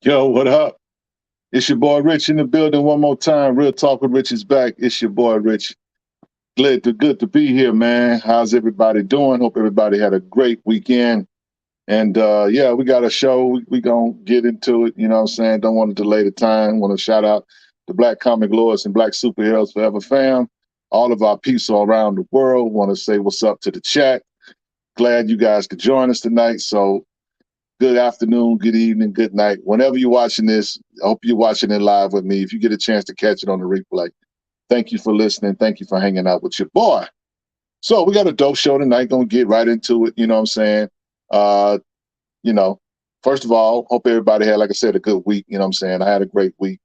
Yo, what up? It's your boy Rich in the building one more time. Real Talk with Rich is back. It's your boy Rich. Good to be here, man. How's everybody doing? Hope everybody had a great weekend. And yeah, we got a show. We gonna get into it. You know what I'm saying? Don't want to delay the time. Want to shout out the Black Comic Lords and Black Superheroes Forever fam. All of our peeps all around the world. Want to say what's up to the chat. Glad you guys could join us tonight. So good afternoon, good evening, good night. Whenever you're watching this, I hope you're watching it live with me. If you get a chance to catch it on the replay, thank you for listening. Thank you for hanging out with your boy. So we got a dope show tonight. Gonna get right into it. You know what I'm saying? You know, first of all, hope everybody had, like I said, a good week. You know what I'm saying? I had a great week.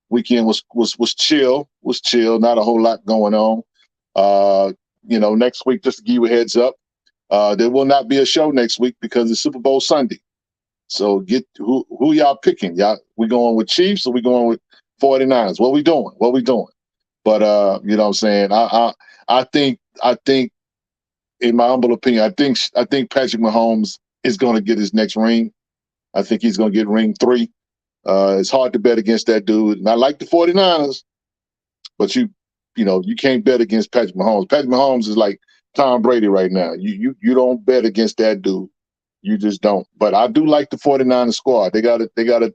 Weekend was chill. Was chill. Not a whole lot going on. You know, next week, just to give you a heads up, there will not be a show next week because it's Super Bowl Sunday. So get who y'all picking? Y'all, we going with Chiefs or we going with 49ers? What we doing? But you know what I'm saying? I think in my humble opinion, I think Patrick Mahomes is going to get his next ring. I think he's going to get ring 3. It's hard to bet against that dude. And I like the 49ers, but you know, you can't bet against Patrick Mahomes. Patrick Mahomes is like Tom Brady right now. You don't bet against that dude. You just don't. But I do like the 49ers squad. They got an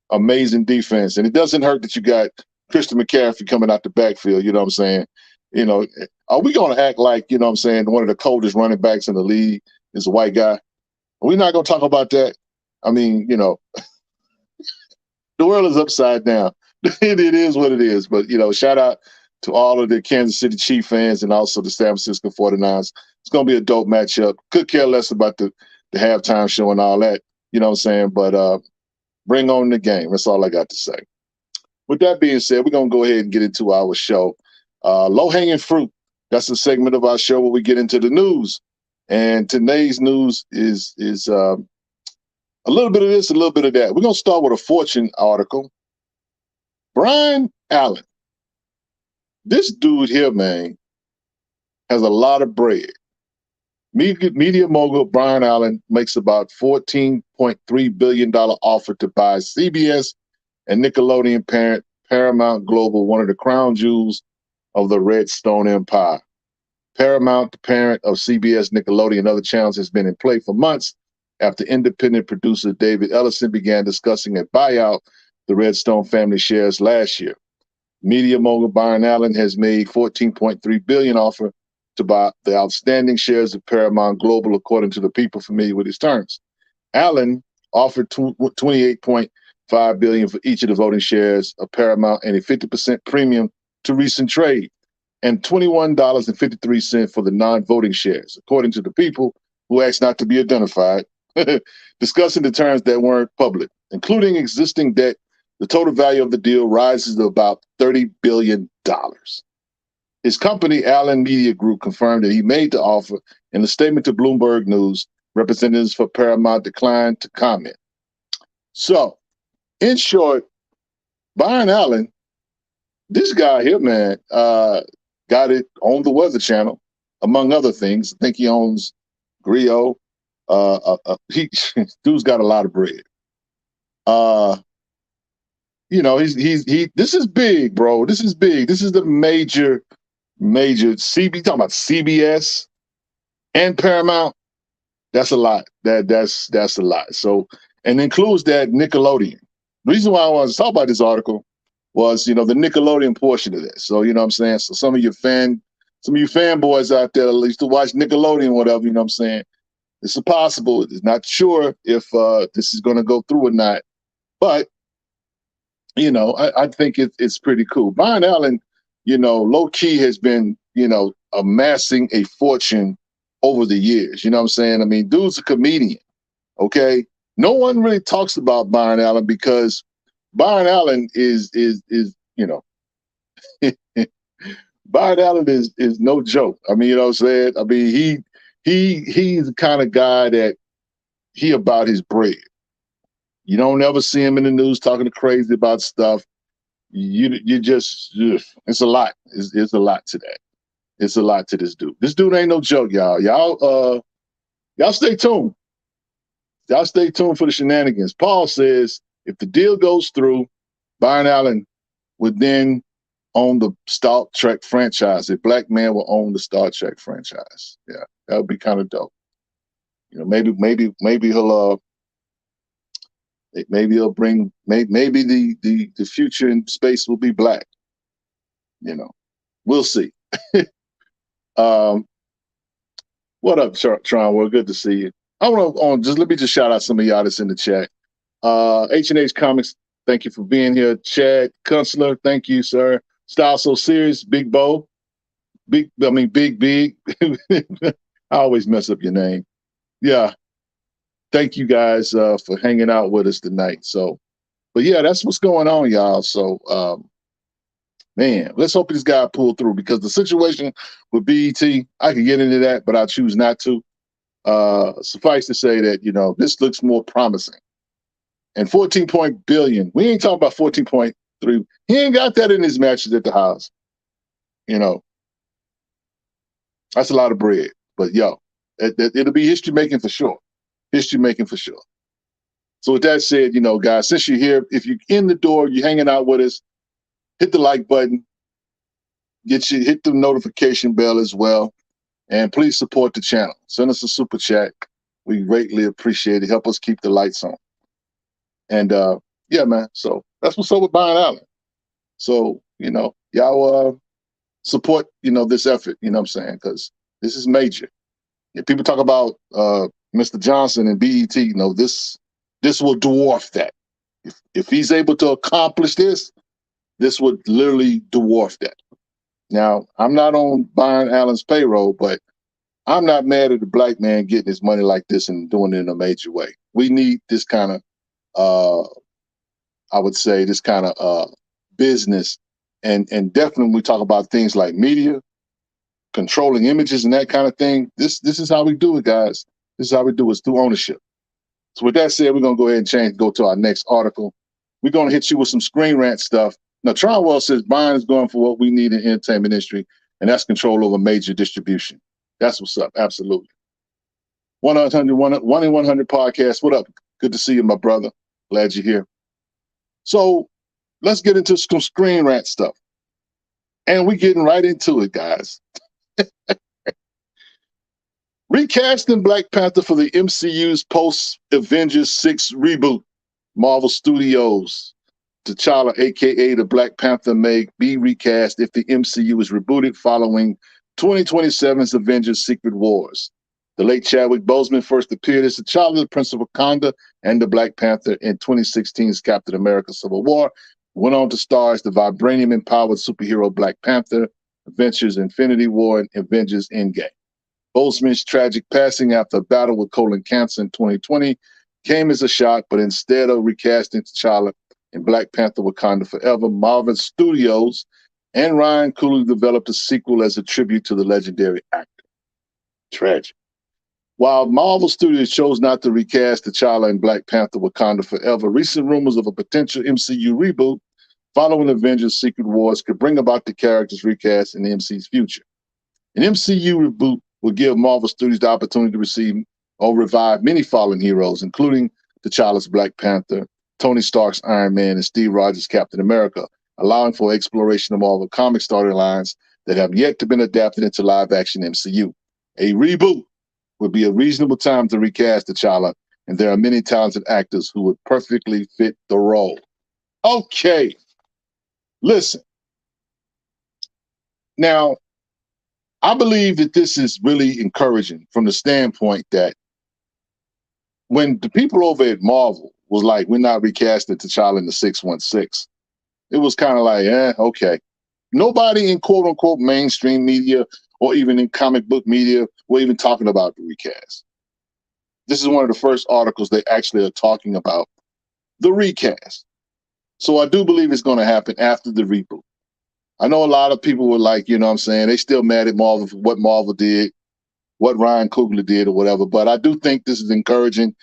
amazing defense. And it doesn't hurt that you got Christian McCaffrey coming out the backfield. You know what I'm saying? You know, are we going to act like, you know what I'm saying, one of the coldest running backs in the league is a white guy? We're not going to talk about that. I mean, you know, the world is upside down. It is what it is. But, you know, shout out to all of the Kansas City Chiefs fans and also the San Francisco 49ers. It's going to be a dope matchup. Could care less about the halftime show and all that. You know what I'm saying? But bring on the game. That's all I got to say. With that being said, we're going to go ahead and get into our show. Low-hanging fruit. That's a segment of our show where we get into the news. And today's news is a little bit of this, a little bit of that. We're going to start with a Fortune article. Brian Allen. This dude here, man, has a lot of bread. Media mogul Brian Allen makes about $14.3 billion offer to buy CBS and Nickelodeon parent Paramount Global, one of the crown jewels of the Redstone Empire. Paramount, the parent of CBS, Nickelodeon, and other channels, has been in play for months after independent producer David Ellison began discussing a buyout the Redstone family shares last year. Media mogul Byron Allen has made $14.3 billion offer to buy the outstanding shares of Paramount Global, according to the people familiar with his terms. Allen offered $28.5 billion for each of the voting shares of Paramount and a 50% premium to recent trade, and $21.53 for the non-voting shares, according to the people who asked not to be identified, discussing the terms that weren't public, including existing debt. The total value of the deal rises to about $30 billion. His company, Allen Media Group, confirmed that he made the offer. In a statement to Bloomberg News, representatives for Paramount declined to comment. So, in short, Byron Allen, this guy here, man, got it on the Weather Channel, among other things. I think he owns Griot. Dude's got a lot of bread. You know, this is big, bro. This is big. This is the major talking about CBS and Paramount. That's a lot. That's a lot. So, and includes that Nickelodeon. The reason why I wanted to talk about this article was, you know, the Nickelodeon portion of this. So, you know what I'm saying? So some of you fanboys out there that used to watch Nickelodeon, whatever, you know what I'm saying? It's possible. It's not sure if this is going to go through or not. But, you know, I think it's pretty cool. Byron Allen, you know, low key has been, you know, amassing a fortune over the years. You know what I'm saying? I mean, dude's a comedian. Okay. No one really talks about Byron Allen because Byron Allen is you know, Byron Allen is no joke. I mean, you know what I'm saying? I mean, he's the kind of guy that he about his bread. You don't ever see him in the news talking crazy about stuff. You just, it's a lot. It's a lot to that. It's a lot to this dude. This dude ain't no joke, y'all. Y'all stay tuned. Y'all stay tuned for the shenanigans. Paul says if the deal goes through, Byron Allen would then own the Star Trek franchise. A black man will own the Star Trek franchise. Yeah, that would be kind of dope. You know, he'll bring maybe the future in space will be black. You know, we'll see. What up, Tron? Well, good to see you. Let me just shout out some of y'all that's in the chat. H&H Comics, thank you for being here. Chad Kunstler, thank you, sir. Style So Serious, Big Bo. Big. I always mess up your name. Yeah. Thank you guys for hanging out with us tonight. So, but yeah, that's what's going on, y'all. So, man, let's hope this guy pulled through because the situation with BET, I could get into that, but I choose not to. Suffice to say that, you know, this looks more promising. And 14 billion, we ain't talking about 14.3. He ain't got that in his matches at the house. You know, that's a lot of bread. But yo, it'll be history making for sure. History making for sure. So with that said, you know, guys, since you're here, if you're in the door, you're hanging out with us, hit the like button, hit the notification bell as well. And please support the channel. Send us a super chat. We greatly appreciate it. Help us keep the lights on. And yeah, man. So that's what's up with Byron Allen. So, you know, y'all support, you know, this effort, you know what I'm saying? Because this is major. If people talk about Mr. Johnson and BET, you know, this will dwarf that. If he's able to accomplish this would literally dwarf that. Now, I'm not on Byron Allen's payroll, but I'm not mad at the black man getting his money like this and doing it in a major way. We need this kind of, I would say, this kind of business. And definitely when we talk about things like media, controlling images and that kind of thing, this is how we do it, guys. This is how we do it, through ownership. So with that said, we're going to go ahead and go to our next article. We're going to hit you with some Screen Rant stuff. Now, Tronwell says Byron is going for what we need in the entertainment industry, and that's control over major distribution. That's what's up. Absolutely. 1 in 100 podcast. What up? Good to see you, my brother. Glad you're here. So let's get into some Screen Rant stuff. And we're getting right into it, guys. Recasting Black Panther for the MCU's post-Avengers 6 reboot. Marvel Studios. TChalla, a.k.a. the Black Panther, may be recast if the MCU is rebooted following 2027's Avengers Secret Wars. The late Chadwick Boseman first appeared as T'Challa, the Prince of Wakanda, and the Black Panther in 2016's Captain America Civil War. Went on to star as the vibranium-empowered superhero Black Panther, Avengers Infinity War, and Avengers Endgame. Boseman's tragic passing after a battle with colon cancer in 2020 came as a shock, but instead of recasting T'Challa in Black Panther Wakanda Forever, Marvel Studios and Ryan Coogler developed a sequel as a tribute to the legendary actor. Tragic. While Marvel Studios chose not to recast T'Challa in Black Panther Wakanda Forever, recent rumors of a potential MCU reboot following Avengers Secret Wars could bring about the character's recast in the MCU's future. An MCU reboot will give Marvel Studios the opportunity to receive or revive many fallen heroes, including T'Challa's Black Panther, Tony Stark's Iron Man, and Steve Rogers' Captain America, allowing for exploration of Marvel comic storylines that have yet to be adapted into live-action MCU. A reboot would be a reasonable time to recast T'Challa, and there are many talented actors who would perfectly fit the role. Okay, listen. Now, I believe that this is really encouraging from the standpoint that when the people over at Marvel was like, we're not recasting T'Challa in the 616, it was kind of like, okay. Nobody in quote unquote mainstream media or even in comic book media were even talking about the recast. This is one of the first articles they actually are talking about the recast. So I do believe it's going to happen after the reboot. I know a lot of people were like, you know what I'm saying, they still mad at Marvel for what Marvel did, what Ryan Coogler did or whatever, but I do think this is encouraging.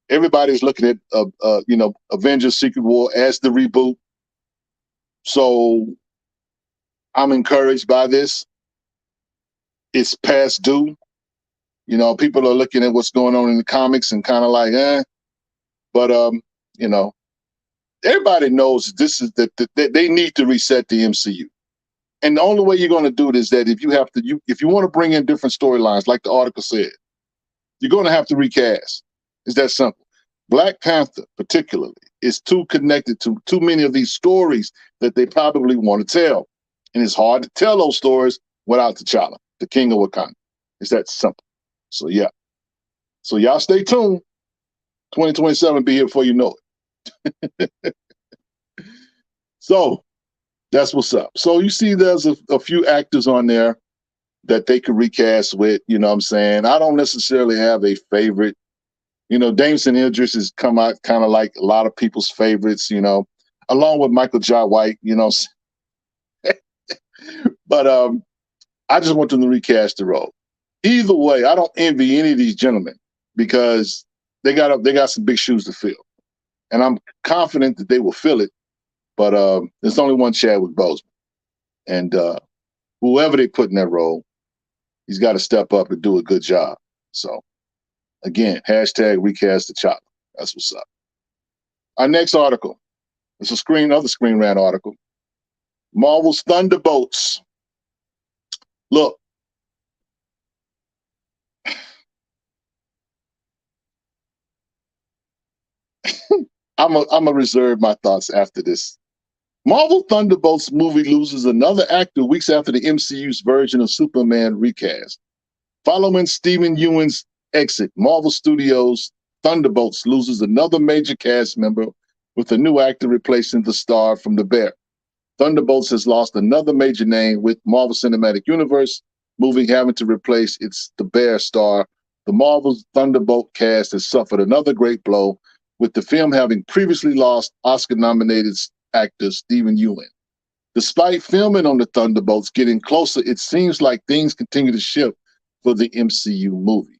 Everybody's looking at, Avengers Secret War as the reboot. So I'm encouraged by this. It's past due. You know, people are looking at what's going on in the comics and kind of like, But, everybody knows this is that they need to reset the MCU. And the only way you're going to do it is that if you want to bring in different storylines, like the article said, you're going to have to recast. It's that simple. Black Panther, particularly, is too connected to too many of these stories that they probably want to tell. And it's hard to tell those stories without T'Challa, the King of Wakanda. It's that simple. So, yeah. So, y'all stay tuned. 2027 be here before you know it. So, that's what's up. So you see there's a few actors on there that they could recast with, you know what I'm saying? I don't necessarily have a favorite. You know, Damson Idris has come out kind of like a lot of people's favorites, along with Michael Jai White, But I just want them to recast the role. Either way, I don't envy any of these gentlemen because they got some big shoes to fill. And I'm confident that they will fill it. But there's only one Chadwick Boseman. And whoever they put in that role, he's got to step up and do a good job. So, again, hashtag recast T'Challa. That's what's up. Our next article is another Screen Rant article. Marvel's Thunderbolts. Look, I'm gonna reserve my thoughts after this. Marvel Thunderbolts movie loses another actor weeks after the MCU's version of Superman recast. Following Stephen Ewan's exit, Marvel Studios' Thunderbolts loses another major cast member with a new actor replacing the star from The Bear. Thunderbolts has lost another major name with Marvel Cinematic Universe movie having to replace its The Bear star. The Marvel's Thunderbolt cast has suffered another great blow, with the film having previously lost Oscar-nominated actor Stephen Ewan. Despite filming on the Thunderbolts getting closer, it seems like things continue to shift for the MCU movie.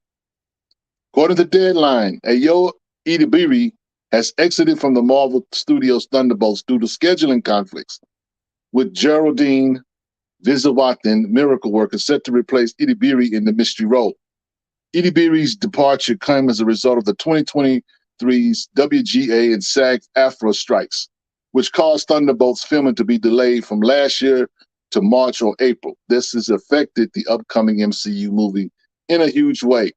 According to Deadline, Ayo Edebiri has exited from the Marvel Studios Thunderbolts due to scheduling conflicts, with Geraldine Viswanathan, Miracle Worker, set to replace Edebiri in the mystery role. Edebiri's departure came as a result of the 2023's WGA and SAG-AFTRA strikes. which caused Thunderbolts filming to be delayed from last year to March or April. This has affected the upcoming MCU movie in a huge way.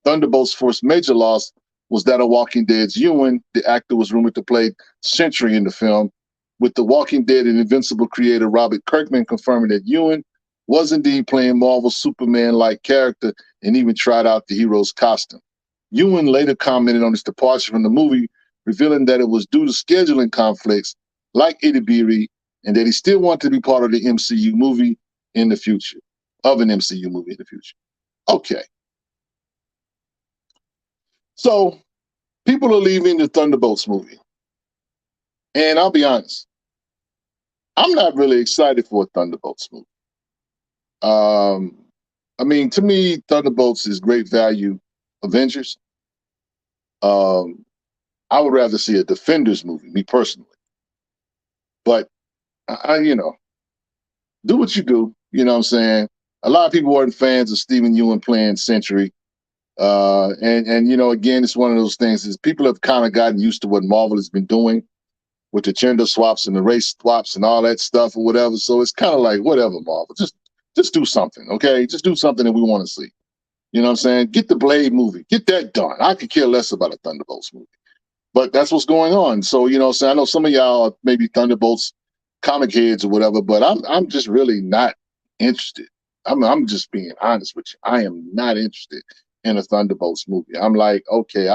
Thunderbolts' first major loss was that of Walking Dead's Ewan. The actor was rumored to play Sentry in the film, with The Walking Dead and Invincible creator Robert Kirkman confirming that Ewan was indeed playing Marvel's Superman-like character and even tried out the hero's costume. Ewan later commented on his departure from the movie, revealing that it was due to scheduling conflicts like Itibiri, and that he still wanted to be part of the MCU movie in the future, Okay. So people are leaving the Thunderbolts movie. And I'll be honest, I'm not really excited for a Thunderbolts movie. I mean, to me, Thunderbolts is great value Avengers. I would rather see a Defenders movie, me personally. But do what you do. You know what I'm saying? A lot of people weren't fans of Stephen Ewan playing Sentry. And again, it's one of those things is people have kind of gotten used to what Marvel has been doing with the gender swaps and the race swaps and all that stuff or whatever. So it's kind of like, whatever, Marvel, just do something, okay? Just do something that we want to see. You know what I'm saying? Get the Blade movie. Get that done. I could care less about a Thunderbolts movie. But that's what's going on. So, I know some of y'all are maybe Thunderbolts comic heads or whatever, but I'm just really not interested. I'm just being honest with you. I am not interested in a Thunderbolts movie. I'm like, okay,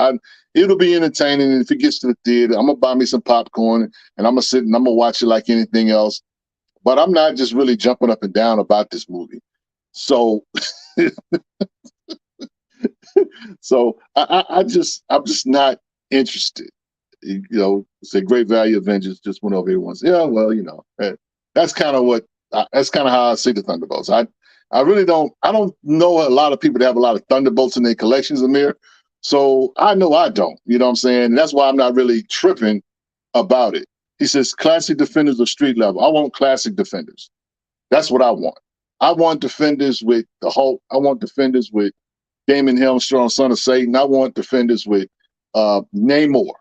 it'll be entertaining. And if it gets to the theater, I'm gonna buy me some popcorn and I'm gonna sit and I'm gonna watch it like anything else. But I'm not just really jumping up and down about this movie. So, I'm just not interested. Say great value Avengers just went over everyone's. Yeah, well, that's kind of how I see the Thunderbolts. I really don't. I don't know a lot of people that have a lot of Thunderbolts in their collections, Amir. So I know I don't. You know what I'm saying? And that's why I'm not really tripping about it. He says classic Defenders of street level. I want classic Defenders. That's what I want. I want Defenders with the Hulk. I want Defenders with Damon Helmstrong, son of Satan. I want Defenders with Namor.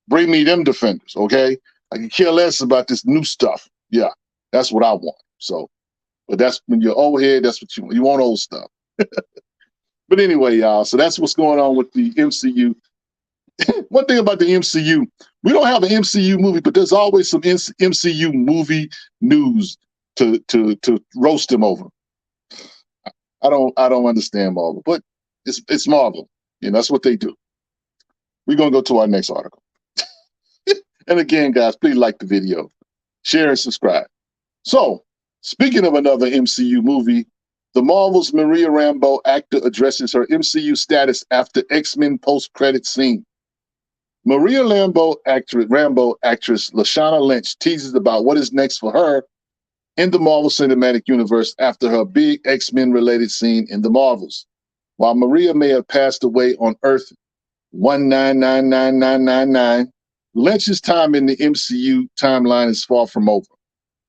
Bring me them Defenders, okay? I can care less about this new stuff. Yeah, that's what I want. So, but that's when you're old head, that's what you want. You want old stuff. But anyway, y'all, so that's what's going on with the MCU. One thing about the MCU, we don't have an MCU movie, but there's always some MCU movie news to roast them over. I don't understand Marvel, but it's Marvel. That's what they do. We're gonna go to our next article. And again, guys, please like the video, share and subscribe. So, speaking of another MCU movie, the Marvel's Maria Rambeau actor addresses her MCU status after X-Men post-credit scene. Maria Rambeau actress Lashana Lynch teases about what is next for her in the Marvel Cinematic Universe after her big X-Men related scene in the Marvels. While Maria may have passed away on Earth 1999999, Lynch's time in the MCU timeline is far from over.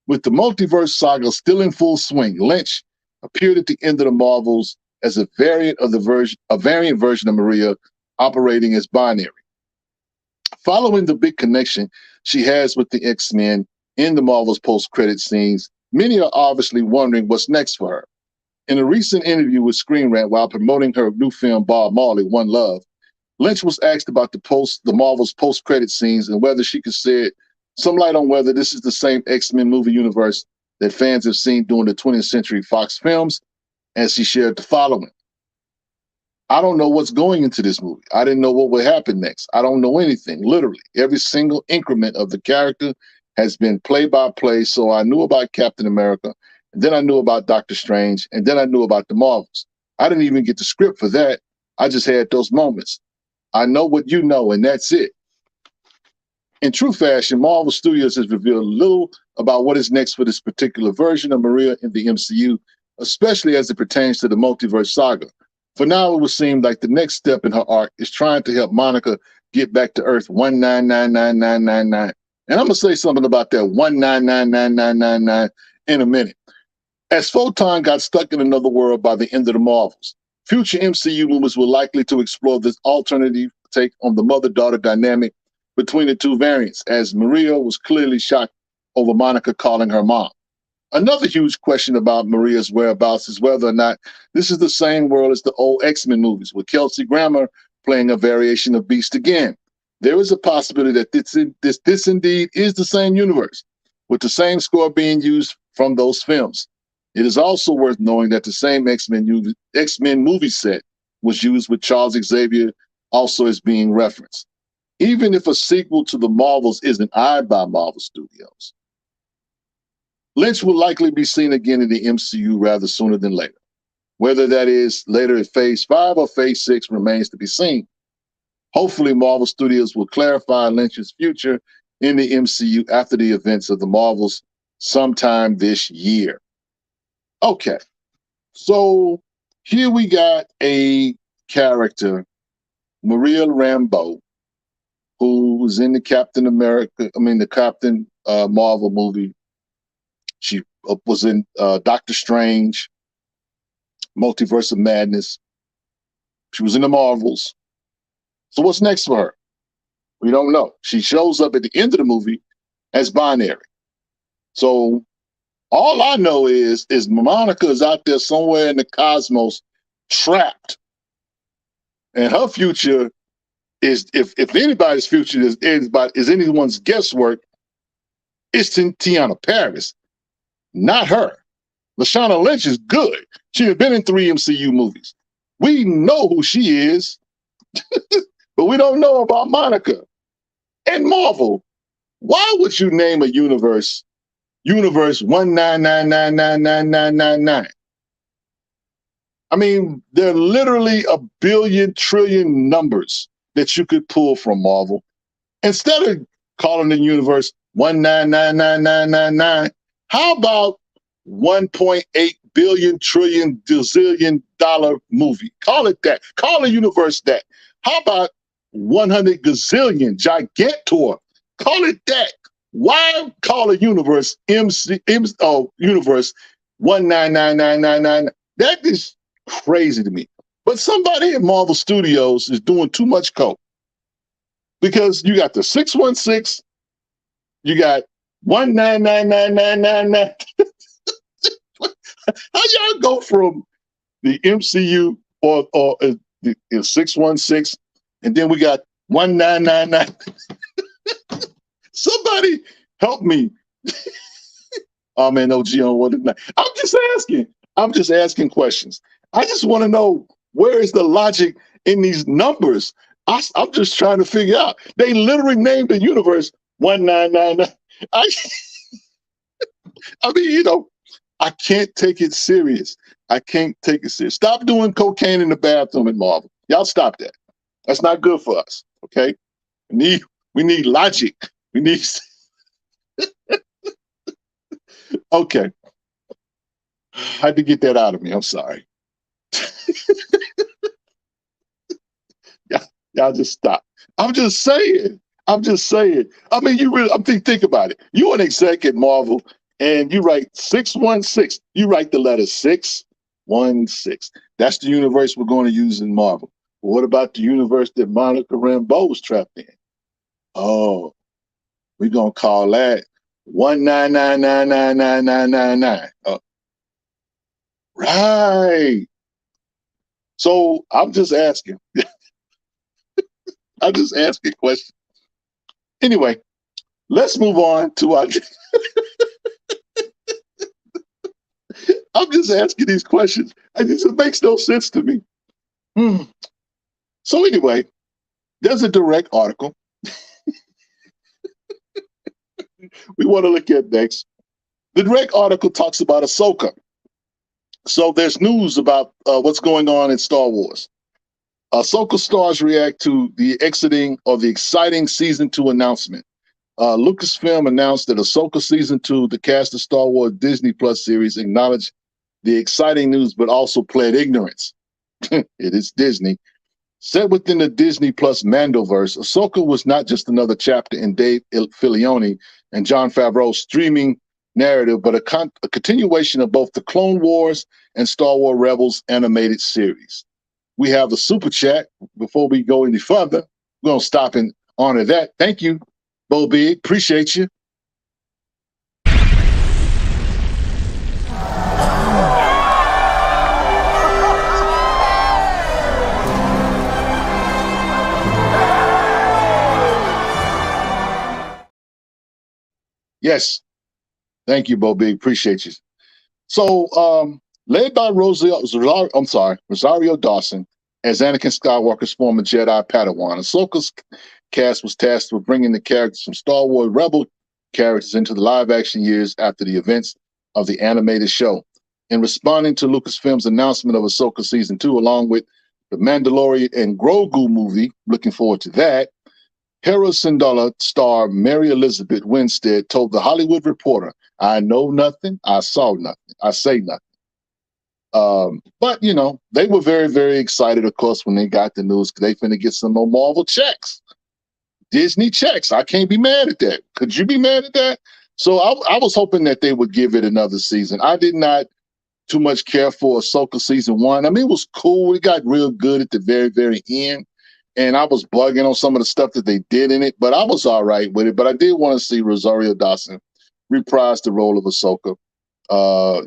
With the multiverse saga still in full swing, Lynch appeared at the end of the Marvels as a variant version of Maria, operating as binary. Following the big connection she has with the X-Men in the Marvel's post-credit scenes, many are obviously wondering what's next for her. In a recent interview with Screen Rant while promoting her new film Bob Marley, One Love, Lynch was asked about the Marvel's post-credit scenes and whether she could shed some light on whether this is the same X-Men movie universe that fans have seen during the 20th Century Fox films, and she shared the following. I don't know what's going into this movie. I didn't know what would happen next. I don't know anything, literally. Every single increment of the character has been play by play, so I knew about Captain America, and then I knew about Doctor Strange, and then I knew about the Marvels. I didn't even get the script for that. I just had those moments. I know what you know, and that's it. In true fashion, Marvel Studios has revealed little about what is next for this particular version of Maria in the MCU, especially as it pertains to the multiverse saga. For now, it would seem like the next step in her arc is trying to help Monica get back to Earth 1999999. And I'm going to say something about that 1999999 in a minute. As Photon got stuck in another world by the end of the Marvels, future MCU movies were likely to explore this alternative take on the mother-daughter dynamic between the two variants, as Maria was clearly shocked over Monica calling her mom. Another huge question about Maria's whereabouts is whether or not this is the same world as the old X-Men movies, with Kelsey Grammer playing a variation of Beast again. There is a possibility that this indeed is the same universe, with the same score being used from those films. It is also worth knowing that the same X-Men movie set was used with Charles Xavier also as being referenced. Even if a sequel to the Marvels isn't eyed by Marvel Studios, Lynch will likely be seen again in the MCU rather sooner than later. Whether that is later at Phase 5 or Phase 6 remains to be seen. Hopefully, Marvel Studios will clarify Lynch's future in the MCU after the events of the Marvels sometime this year. Okay, so here we got a character, Maria Rambeau, who was in the Captain Marvel movie. She was in Doctor Strange, Multiverse of Madness. She was in the Marvels. So what's next for her? We don't know. She shows up at the end of the movie as binary. So all I know is Monica is out there somewhere in the cosmos, trapped. And her future is, if anybody's future is anyone's guesswork, it's Tiana Paris, not her. Lashana Lynch is good. She has been in 3 MCU movies. We know who she is, but we don't know about Monica. And Marvel, why would you name a universe 199999999? I mean, there are literally a billion trillion numbers that you could pull from Marvel. Instead of calling the universe 1999999, how about 1.8 billion trillion gazillion dollar movie? Call it that. Call the universe that. How about 100 gazillion gigantor? Call it that. Why call a universe universe 1999999? That is crazy to me. But somebody at Marvel Studios is doing too much coke, because you got the 616, you got 1999999. How y'all go from the MCU or the 616, and then we got 1999? Somebody help me. Oh man, OG on what? I'm just asking. I'm just asking questions. I just want to know, where is the logic in these numbers? I'm just trying to figure out. They literally named the universe 1999. I mean, I can't take it serious. I can't take it serious. Stop doing cocaine in the bathroom at Marvel. Y'all stop that. That's not good for us. Okay. We need logic. We need. Okay. I had to get that out of me. I'm sorry. Y'all just stop. I'm just saying. I mean, think about it. You're an exec at Marvel, and you write 616. You write the letter 616. That's the universe we're going to use in Marvel. But what about the universe that Monica Rambeau was trapped in? Oh, we're going to call that 199999999. Right. So I'm just asking. I'm just asking questions. Anyway, let's move on to our. I'm just asking these questions. It makes no sense to me. So anyway, there's a direct article we want to look at next. The direct article talks about Ahsoka. So there's news about what's going on in Star Wars. Ahsoka stars react to the exciting season 2 announcement. Lucasfilm announced that Ahsoka season 2, the cast of Star Wars Disney Plus series, acknowledged the exciting news, but also pled ignorance. It is Disney. Set within the Disney Plus Mandoverse, Ahsoka was not just another chapter in Dave Filoni and Jon Favreau's streaming narrative, but a continuation of both the Clone Wars and Star Wars Rebels animated series. We have the super chat. Before we go any further, we're going to stop and honor that. Thank you, Bo Big. Appreciate you. Yes. Thank you, Bo Big. Appreciate you. So, led by Rosario Dawson as Anakin Skywalker's former Jedi Padawan, Ahsoka's cast was tasked with bringing the characters from Star Wars Rebel characters into the live-action years after the events of the animated show. In responding to Lucasfilm's announcement of Ahsoka Season 2, along with the Mandalorian and Grogu movie, looking forward to that, Hera Syndulla star Mary Elizabeth Winstead told The Hollywood Reporter, "I know nothing, I saw nothing, I say nothing." But, you know, they were very, very excited, of course, when they got the news, because they finna get some more Marvel checks. Disney checks. I can't be mad at that. Could you be mad at that? So I was hoping that they would give it another season. I did not too much care for Ahsoka Season 1. I mean, it was cool. It got real good at the very, very end. And I was bugging on some of the stuff that they did in it, but I was all right with it. But I did want to see Rosario Dawson reprise the role of Ahsoka,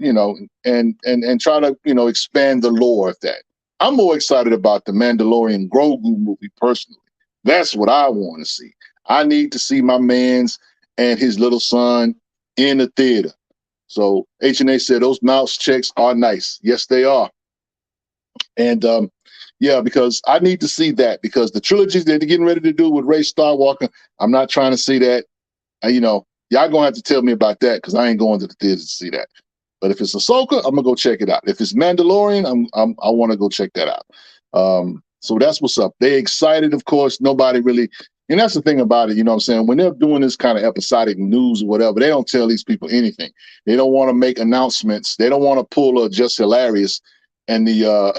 you know, and try to, you know, expand the lore of that. I'm more excited about the Mandalorian Grogu movie personally. That's what I want to see. I need to see my mans and his little son in the theater. So H&A said those mouse checks are nice. Yes, they are. And yeah, because I need to see that, because the trilogies that they're getting ready to do with Rey Skywalker, I'm not trying to see that. You know, y'all gonna have to tell me about that, because I ain't going to the theater to see that. But if it's Ahsoka, I'm gonna go check it out. If it's Mandalorian, I want to go check that out. So that's what's up. They excited, of course. Nobody really, and that's the thing about it. You know what I'm saying? When they're doing this kind of episodic news or whatever, they don't tell these people anything. They don't want to make announcements. They don't want to pull a Just Hilarious and the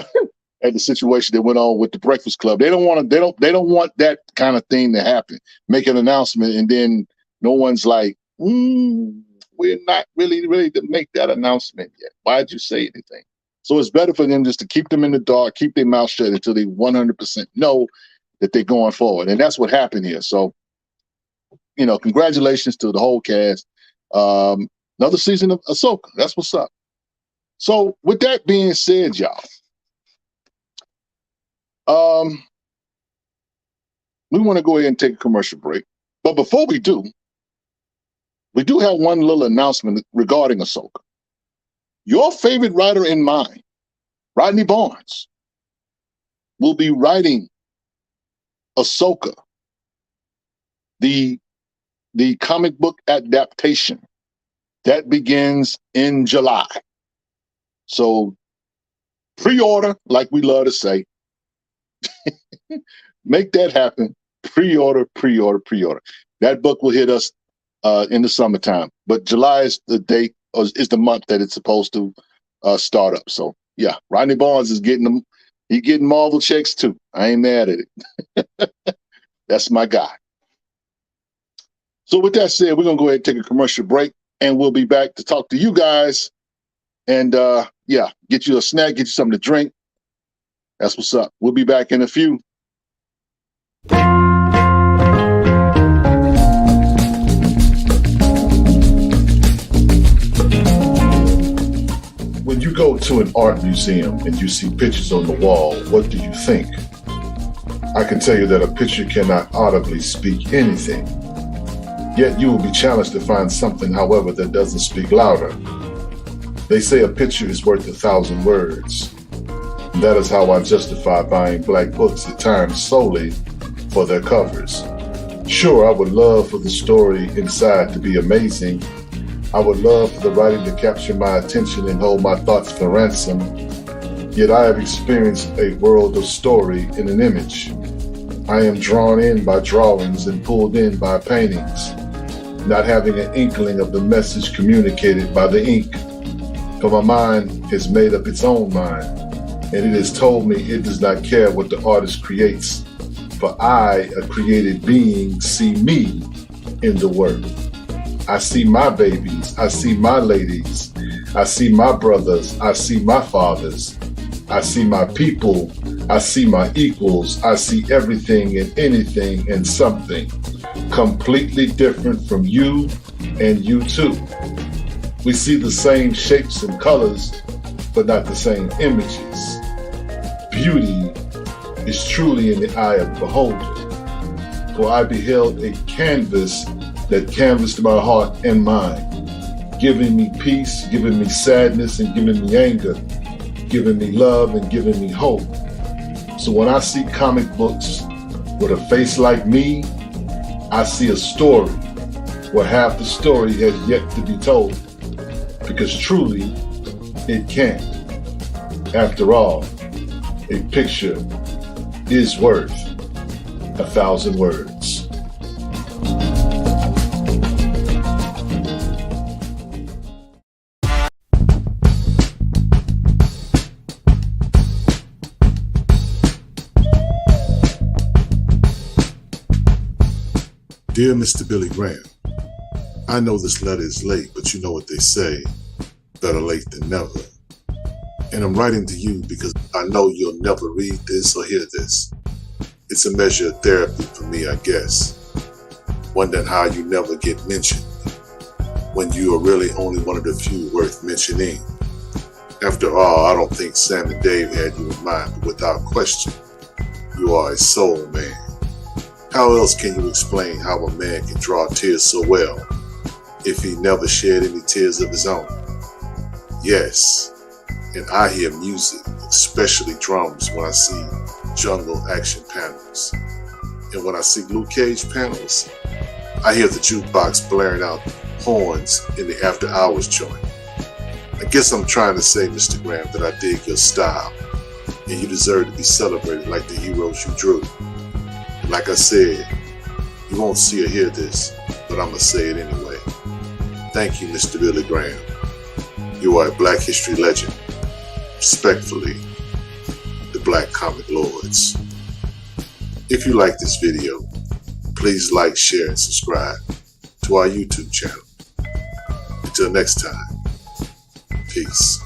at the situation that went on with the Breakfast Club. They don't want to. They don't want that kind of thing to happen. Make an announcement and then no one's like, we're not really ready to make that announcement yet. Why'd you say anything? So it's better for them just to keep them in the dark, keep their mouth shut until they 100% know that they're going forward. And that's what happened here. So, you know, congratulations to the whole cast. Another season of Ahsoka. That's what's up. So with that being said, y'all, we want to go ahead and take a commercial break. But before we do have one little announcement regarding Ahsoka. Your favorite writer in mine, Rodney Barnes, will be writing Ahsoka, the comic book adaptation that begins in July. So pre-order, like we love to say. Make that happen. Pre-order. That book will hit us in the summertime, but July is the date, or is the month that it's supposed to start up. So yeah, Rodney Barnes is getting them. He's getting Marvel checks too. I ain't mad at it. That's my guy. So with that said, we're gonna go ahead and take a commercial break, and we'll be back to talk to you guys. And yeah, get you a snack, get you something to drink. That's what's up. We'll be back in a few. When you go to an art museum and you see pictures on the wall, what do you think? I can tell you that a picture cannot audibly speak anything. Yet you will be challenged to find something, however, that doesn't speak louder. They say a picture is worth 1,000 words. And that is how I justify buying black books at times solely for their covers. Sure, I would love for the story inside to be amazing. I would love for the writing to capture my attention and hold my thoughts for ransom. Yet I have experienced a world of story in an image. I am drawn in by drawings and pulled in by paintings, not having an inkling of the message communicated by the ink. For my mind has made up its own mind, and it has told me it does not care what the artist creates, for I, a created being, see me in the work. I see my babies, I see my ladies, I see my brothers, I see my fathers, I see my people, I see my equals. I see everything and anything and something completely different from you and you too. We see the same shapes and colors, but not the same images. Beauty is truly in the eye of the beholder. For I beheld a canvas that canvassed my heart and mind, giving me peace, giving me sadness, and giving me anger, giving me love and giving me hope. So when I see comic books with a face like me, I see a story where half the story has yet to be told, because truly it can't. After all, a picture is worth 1,000 words. Dear Mr. Billy Graham, I know this letter is late, but you know what they say, better late than never. And I'm writing to you because I know you'll never read this or hear this. It's a measure of therapy for me, I guess. Wondering how you never get mentioned when you are really only one of the few worth mentioning. After all, I don't think Sam and Dave had you in mind, but without question, you are a soul man. How else can you explain how a man can draw tears so well if he never shed any tears of his own? Yes, and I hear music, especially drums, when I see jungle action panels. And when I see Luke Cage panels, I hear the jukebox blaring out horns in the after hours joint. I guess I'm trying to say, Mr. Graham, that I dig your style, and you deserve to be celebrated like the heroes you drew. Like I said, you won't see or hear this, but I'm going to say it anyway. Thank you, Mr. Billy Graham. You are a Black History legend. Respectfully, the Black Comic Lords. If you like this video, please like, share, and subscribe to our YouTube channel. Until next time, peace.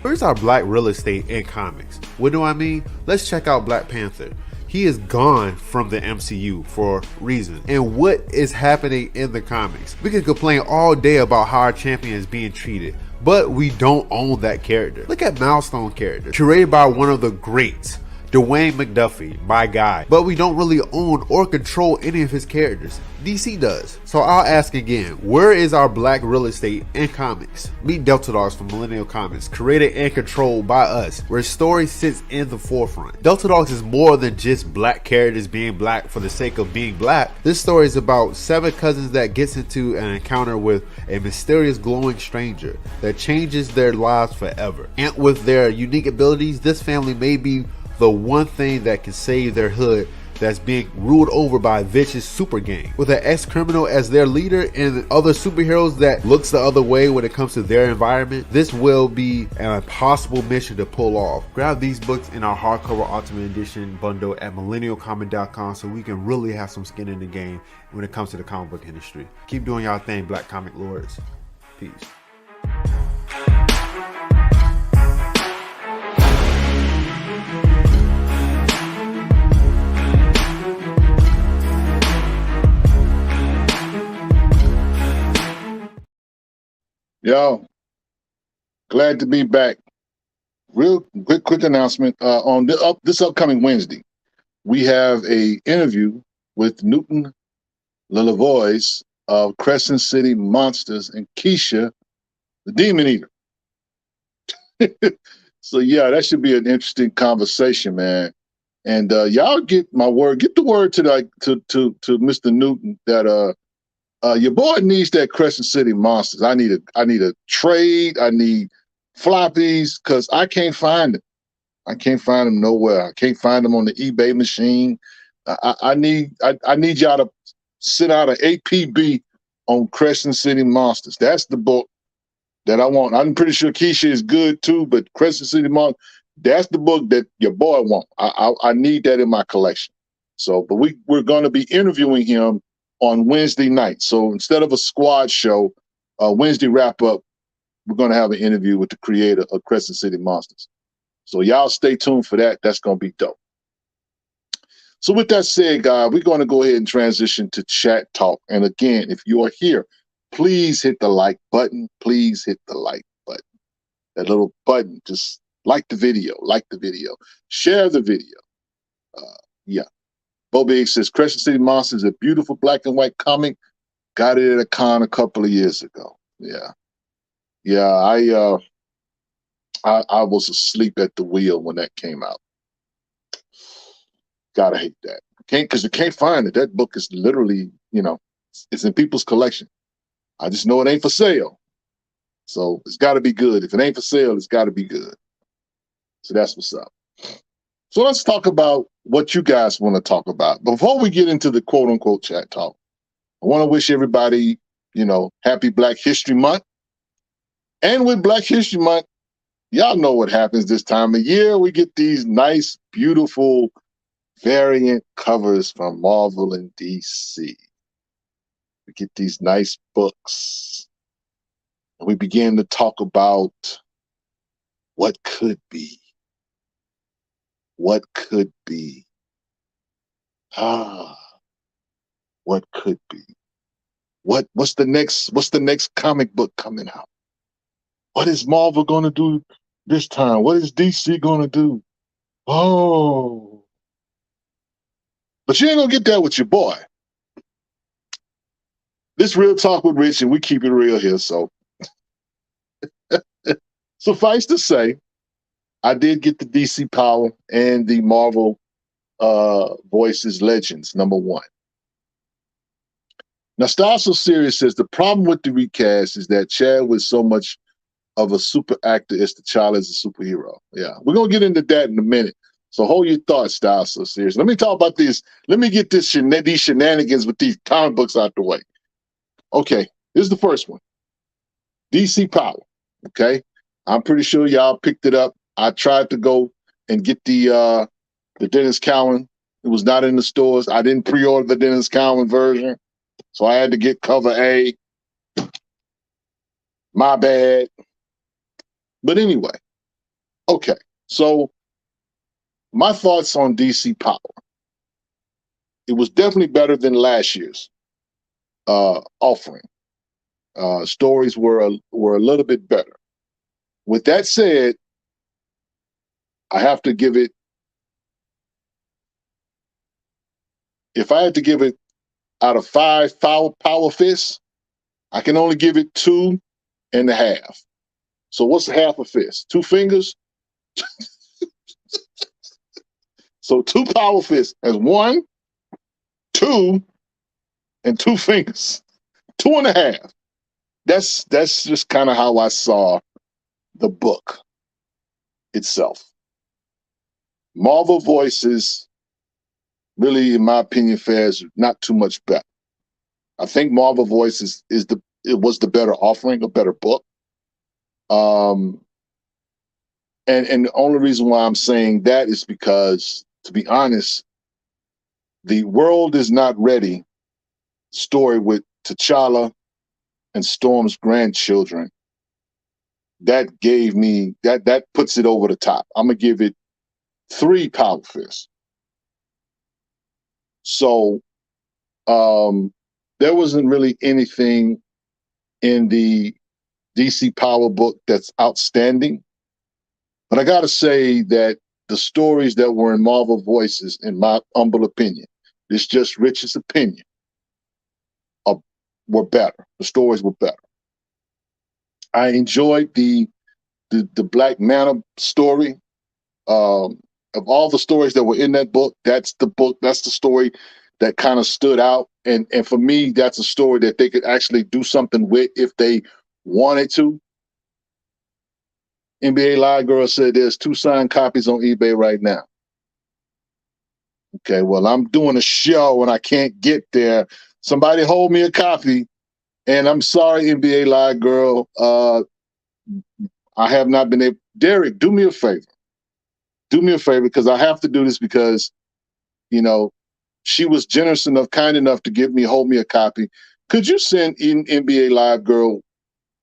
Where's our black real estate in comics? What do I mean? Let's check out Black Panther. He is gone from the MCU for reasons. And what is happening in the comics? We can complain all day about how our champion is being treated, but we don't own that character. Look at Milestone character, curated by one of the greats, Dwayne McDuffie, my guy, but we don't really own or control any of his characters. DC does. So I'll ask again, where is our black real estate in comics? Meet Delta Dogs from Millennial Comics, created and controlled by us, where story sits in the forefront. Delta Dogs is more than just black characters being black for the sake of being black. This story is about 7 cousins that gets into an encounter with a mysterious glowing stranger that changes their lives forever. And with their unique abilities, this family may be the one thing that can save their hood that's being ruled over by a vicious super gang, with an ex-criminal as their leader and other superheroes that looks the other way when it comes to their environment. This will be an impossible mission to pull off. Grab these books in our hardcover Ultimate Edition bundle at millennialcomic.com so we can really have some skin in the game when it comes to the comic book industry. Keep doing y'all thing, Black Comic Lords. Peace. Yo, glad to be back. Real quick announcement. On this upcoming Wednesday, we have a interview with Newton Lilavois of Crescent City Monsters and Keisha, the Demon Eater. So yeah, that should be an interesting conversation, man. And y'all get my word. Get the word to Mr. Newton that your boy needs that Crescent City Monsters. I need a trade. I need floppies because I can't find them. I can't find them nowhere. I can't find them on the eBay machine. I need y'all to send out an APB on Crescent City Monsters. That's the book that I want. I'm pretty sure Keisha is good too, but Crescent City Monsters, that's the book that your boy wants. I need that in my collection. So, but we're going to be interviewing him on Wednesday night. So instead of a squad show, Wednesday wrap up, we're going to have an interview with the creator of Crescent City Monsters. So y'all stay tuned for that. That's going to be dope. So with that said, guys, we're going to go ahead and transition to chat talk. And again, if you are here, please hit the like button. Please hit the like button. That little button, just like the video, share the video. Yeah. Bo Big says, Crescent City Monsters is a beautiful black and white comic. Got it at a con a couple of years ago. Yeah. Yeah, I was asleep at the wheel when that came out. Gotta hate that. Because you can't find it. That book is literally, it's in people's collection. I just know it ain't for sale. So it's got to be good. If it ain't for sale, it's got to be good. So that's what's up. So let's talk about what you guys want to talk about. Before we get into the quote unquote chat talk, I want to wish everybody, happy Black History Month. And with Black History Month, y'all know what happens this time of year. We get these nice, beautiful variant covers from Marvel and DC. We get these nice books. And we begin to talk about what could be. What could be. What could be. What's the next comic book coming out? What is Marvel going to do this time? What is DC going to do? Oh. But you ain't going to get that with your boy. This Real Talk with Rich, and we keep it real here. So suffice to say, I did get the DC Power and the Marvel Voices Legends #1. Now, Style So Serious says the problem with the recast is that Chad was so much of a super actor as TChalla is a superhero. Yeah, we're going to get into that in a minute. So hold your thoughts, Style So Serious. Let me talk about this. Let me get these shenanigans with these comic books out the way. Okay, this is the first one. DC Power. Okay, I'm pretty sure y'all picked it up. I tried to go and get the Dennis Cowan. It was not in the stores. I didn't pre-order the Dennis Cowan version, so I had to get cover A. My bad. But anyway, okay. So my thoughts on DC Power. It was definitely better than last year's offering. Stories were a little bit better. With that said, I have to give it, if I had to give it out of 5 power fists, I can only give it 2.5. So what's half a fist? 2 fingers? So 2 power fists as 1, 2, and 2 fingers. 2.5. That's just kind of how I saw the book itself. Marvel Voices, really, in my opinion, fares not too much better. I think Marvel Voices was the better offering, a better book. And the only reason why I'm saying that is because, to be honest, the world is not ready story with TChalla and Storm's grandchildren. That gave me, that puts it over the top. I'm going to give it 3 power fists. So there wasn't really anything in the DC Power book that's outstanding. But I got to say that the stories that were in Marvel Voices, in my humble opinion, it's just Rich's opinion, were better. The stories were better. I enjoyed the Black Manta story. Of all the stories that were in that book, that's the story that kind of stood out. And for me, that's a story that they could actually do something with if they wanted to. NBA Live Girl said there's 2 signed copies on eBay right now. Okay, well, I'm doing a show and I can't get there. Somebody hold me a copy. And I'm sorry, NBA Live Girl. I have not been able. Derek, do me a favor. Do me a favor, because I have to do this because, she was generous enough, kind enough to hold me a copy. Could you send in NBA Live Girl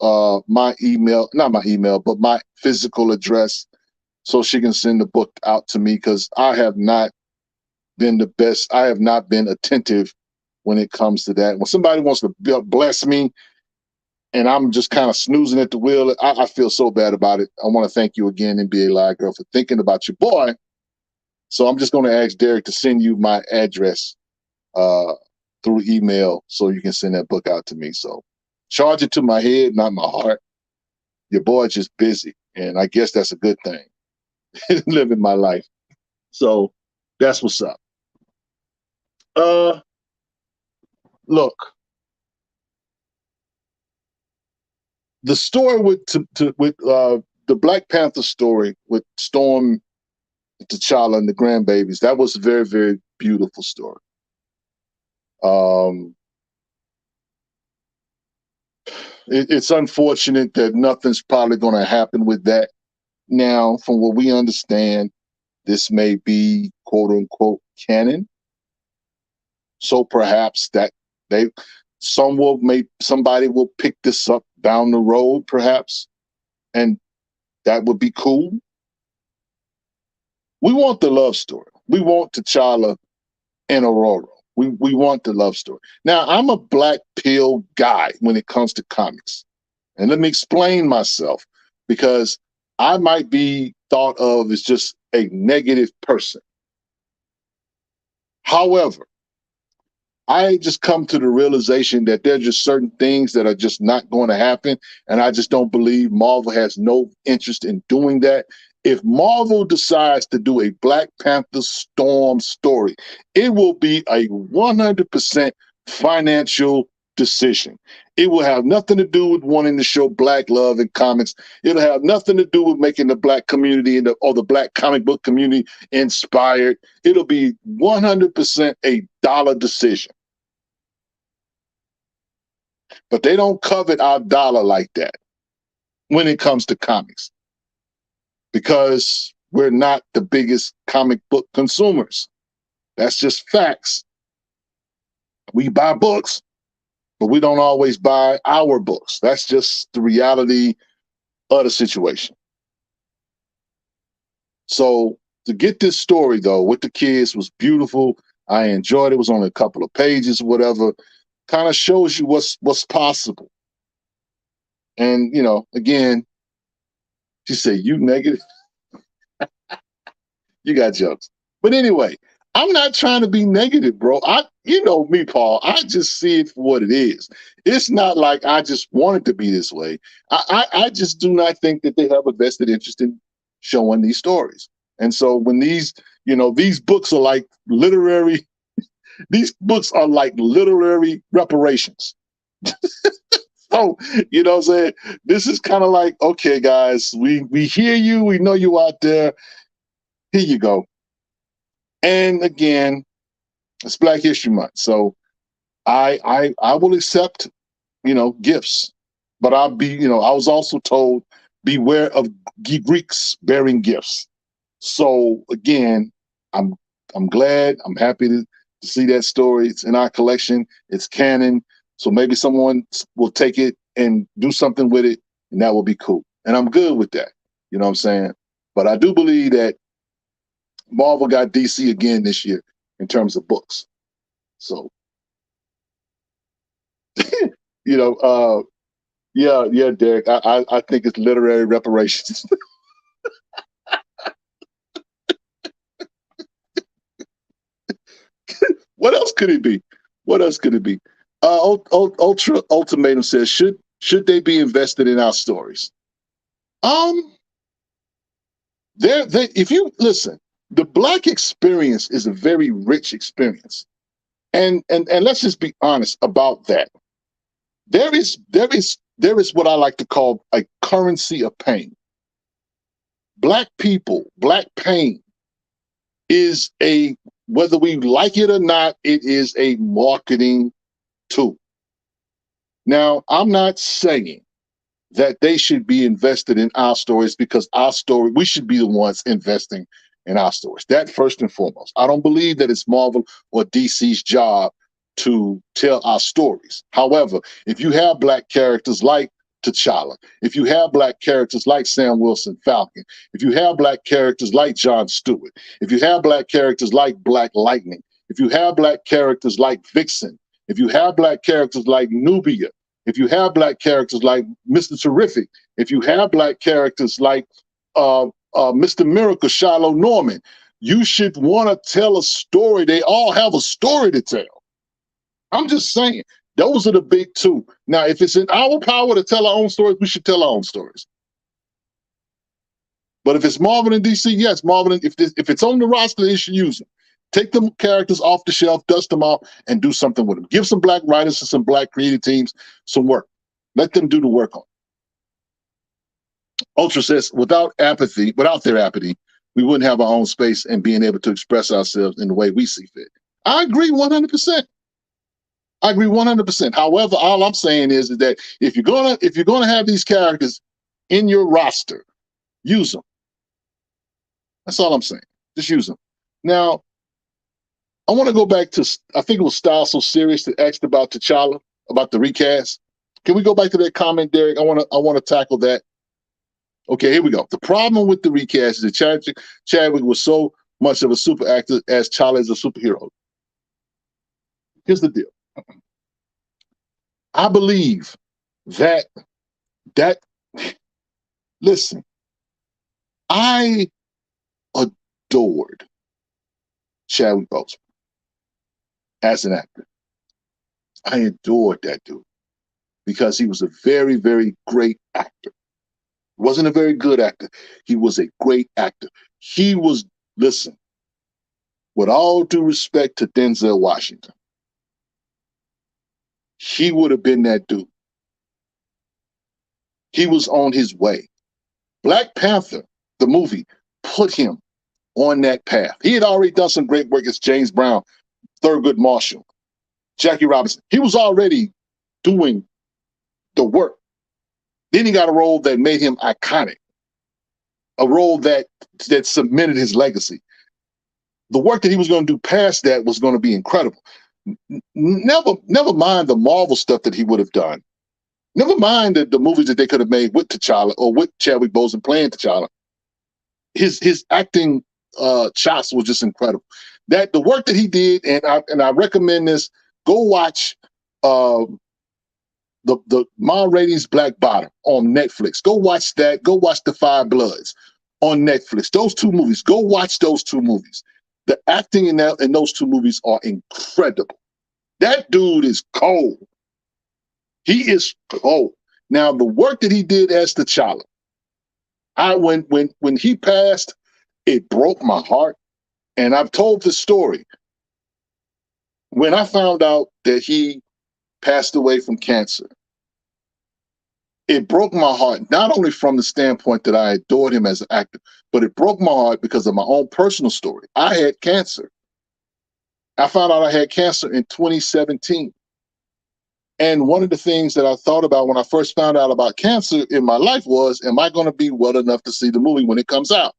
my email, not my email, but my physical address, so she can send the book out to me, because I have not been the best. I have not been attentive when it comes to that. When somebody wants to bless me and I'm just kind of snoozing at the wheel, I feel so bad about it. I want to thank you again, NBA Live Girl, for thinking about your boy. So I'm just going to ask Derek to send you my address through email so you can send that book out to me. So charge it to my head, not my heart. Your boy's just busy, and I guess that's a good thing. Living my life. So that's what's up. Look, the story with the Black Panther story with Storm, TChalla, and the grandbabies, that was a very, very beautiful story. It's unfortunate that nothing's probably going to happen with that. Now, from what we understand, this may be quote unquote canon. So perhaps that somebody will pick this up down the road, perhaps, and that would be cool. We want the love story. We want T'Challa and Aurora. We want the love story. Now, I'm a black pill guy when it comes to comics. And let me explain myself, because I might be thought of as just a negative person. However, I just come to the realization that there are just certain things that are just not going to happen. And I just don't believe Marvel has no interest in doing that. If Marvel decides to do a Black Panther Storm story, it will be a 100% financial decision. It will have nothing to do with wanting to show black love in comics. It'll have nothing to do with making the black community or the black comic book community inspired. It'll be 100% a dollar decision. But they don't covet our dollar like that when it comes to comics, because we're not the biggest comic book consumers. That's just facts. We buy books, but we don't always buy our books. That's just the reality of the situation. So to get this story, though, with the kids was beautiful. I enjoyed it. It was only a couple of pages, whatever. Kind of shows you what's possible. And, you know, again, she said, you negative. You got jokes. But anyway, I'm not trying to be negative, bro. You know me, Paul. I just see it for what it is. It's not like I just want it to be this way. I just do not think that they have a vested interest in showing these stories. And so when these books are like literary, these books are like literary reparations. So, you know what I'm saying? This is kind of like, okay, guys, we hear you. We know you out there. Here you go. And again, it's Black History Month. So I will accept, gifts. But I was also told, beware of Greeks bearing gifts. So again, I'm glad, I'm happy to see that story. It's in our collection. It's canon. So maybe someone will take it and do something with it, and that will be cool. And I'm good with that. You know what I'm saying? But I do believe that Marvel got DC again this year in terms of books. So, yeah, Derek, I think it's literary reparations. What else could it be? What else could it be? Ultra Ultimatum says, should they be invested in our stories? If you listen, the Black experience is a very rich experience, and let's just be honest about that. There is what I like to call a currency of pain. Black people, Black pain is whether we like it or not, it is a marketing tool. Now, I'm not saying that they should be invested in our stories, because we should be the ones investing in our stories. That first and foremost. I don't believe that it's Marvel or DC's job to tell our stories. However, if you have Black characters like T'Challa, if you have black characters like Sam Wilson Falcon, if you have black characters like Jon Stewart, if you have black characters like Black Lightning, if you have black characters like Vixen, if you have black characters like Nubia, if you have black characters like Mr. Terrific, if you have black characters like Mr. Miracle, Shiloh Norman, you should want to tell a story. They all have a story to tell. I'm just saying, those are the big two. Now, if it's in our power to tell our own stories, we should tell our own stories. But if it's Marvel and DC, yes, Marvel. If it's on the roster, they should use them. Take them characters off the shelf, dust them off, and do something with them. Give some black writers and some black creative teams some work. Let them do the work on it. Ultra says, without their apathy, we wouldn't have our own space and being able to express ourselves in the way we see fit. I agree 100%. I agree 100%. However, all I'm saying is that if you're gonna have these characters in your roster, use them. That's all I'm saying. Just use them. Now, I want to go back to, I think it was Style So Serious that asked about T'Challa, about the recast. Can we go back to that comment, Derek? I want to tackle that. Okay, here we go. The problem with the recast is that Chadwick was so much of a super actor as T'Challa is a superhero. Here's the deal. I believe that listen, I adored Chadwick Boseman as an actor. I adored that dude because he was a very, very great actor. He wasn't a very good actor. He was a great actor. He was, listen, with all due respect to Denzel Washington, he would have been that dude. He was on his way. Black Panther, the movie, put him on that path. He had already done some great work as James Brown, Thurgood Marshall, Jackie Robinson. He was already doing the work. Then he got a role that made him iconic, a role that cemented his legacy. The work that he was going to do past that was going to be incredible. Never mind the Marvel stuff that he would have done. Never mind the movies that they could have made with T'Challa or with Chadwick Boseman playing T'Challa. His acting chops was just incredible. That the work that he did, and I recommend this. Go watch the Ma Rainey's Black Bottom on Netflix. Go watch that. Go watch The Five Bloods on Netflix. Those two movies. Go watch those two movies. The acting in those two movies are incredible. That dude is cold. He is cold. Now, the work that he did as T'Challa, when he passed, it broke my heart. And I've told this story. When I found out that he passed away from cancer, it broke my heart, not only from the standpoint that I adored him as an actor, but it broke my heart because of my own personal story. I had cancer. I found out I had cancer in 2017. And one of the things that I thought about when I first found out about cancer in my life was, am I going to be well enough to see the movie when it comes out?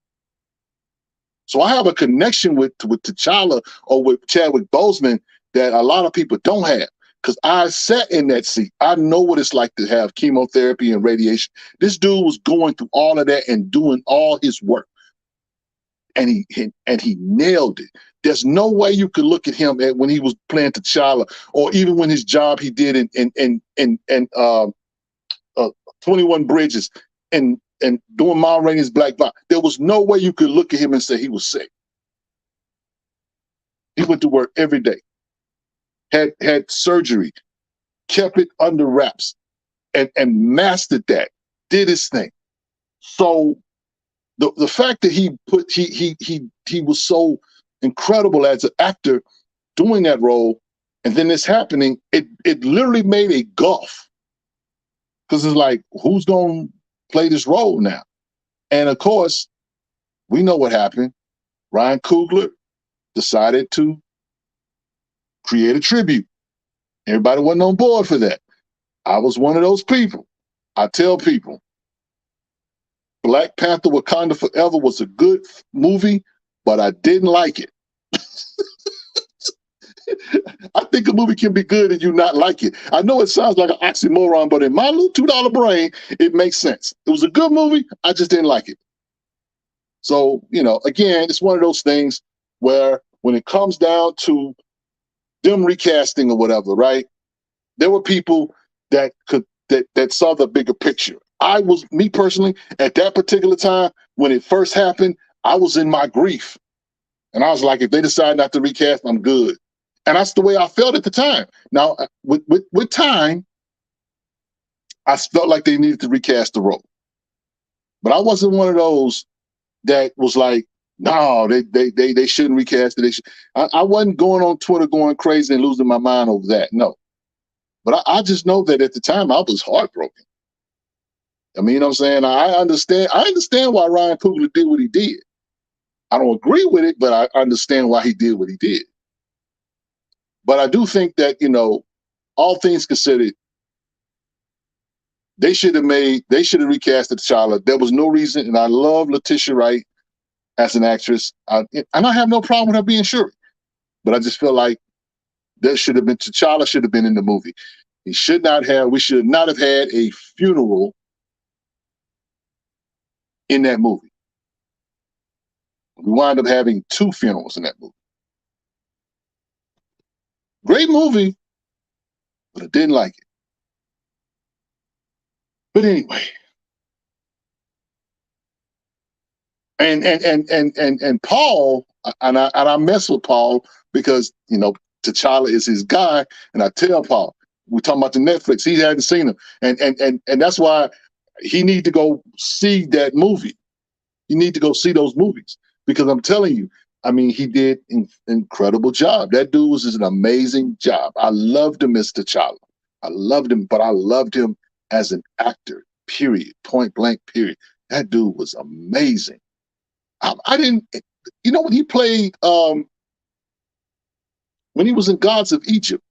So I have a connection with T'Challa or with Chadwick Boseman that a lot of people don't have. Because I sat in that seat. I know what it's like to have chemotherapy and radiation. This dude was going through all of that and doing all his work. And he nailed it. There's no way you could look at him when he was playing T'Challa, or even when his job he did in 21 Bridges and doing Ma Rainey's Black Bottom. There was no way you could look at him and say he was sick. He went to work every day. Had surgery, kept it under wraps, and mastered that, did his thing. So the fact that he was so incredible as an actor doing that role, and then this happening, it literally made a gulf. Because it's like, who's going to play this role now? And of course, we know what happened. Ryan Coogler decided to create a tribute. Everybody wasn't on board for that. I was one of those people. I tell people, Black Panther Wakanda Forever was a good movie, but I didn't like it. I think think a movie can be good and you not like it. I know it sounds like an oxymoron, but in my little $2 brain, it makes sense. It was a good movie. I just didn't like it. So, again, it's one of those things where when it comes down to them recasting or whatever, right? There were people that saw the bigger picture. Me personally, at that particular time, when it first happened, I was in my grief. And I was like, if they decide not to recast, I'm good. And that's the way I felt at the time. Now, with time, I felt like they needed to recast the role. But I wasn't one of those that was like, no, they shouldn't recast it. I wasn't going on Twitter going crazy and losing my mind over that. No. But I just know that at the time I was heartbroken. I mean, you know what I'm saying? I understand why Ryan Coogler did what he did. I don't agree with it, but I understand why he did what he did. But I do think that, all things considered, they should have recast T'Challa. There was no reason, and I love Letitia Wright as an actress, and I have no problem with her being Shuri. But I just feel like T'Challa should have been in the movie. We should not have had a funeral in that movie. We wound up having 2 funerals in that movie. Great movie, but I didn't like it. But anyway. And Paul, and I mess with Paul because, T'Challa is his guy, and I tell Paul, we're talking about the Netflix, he hadn't seen him. And that's why he need to go see that movie. You need to go see those movies. Because I'm telling you, I mean, he did an incredible job. That dude was an amazing job. I loved him as T'Challa. I loved him, but I loved him as an actor, period, point blank, period. That dude was amazing. I didn't, when he played, when he was in Gods of Egypt,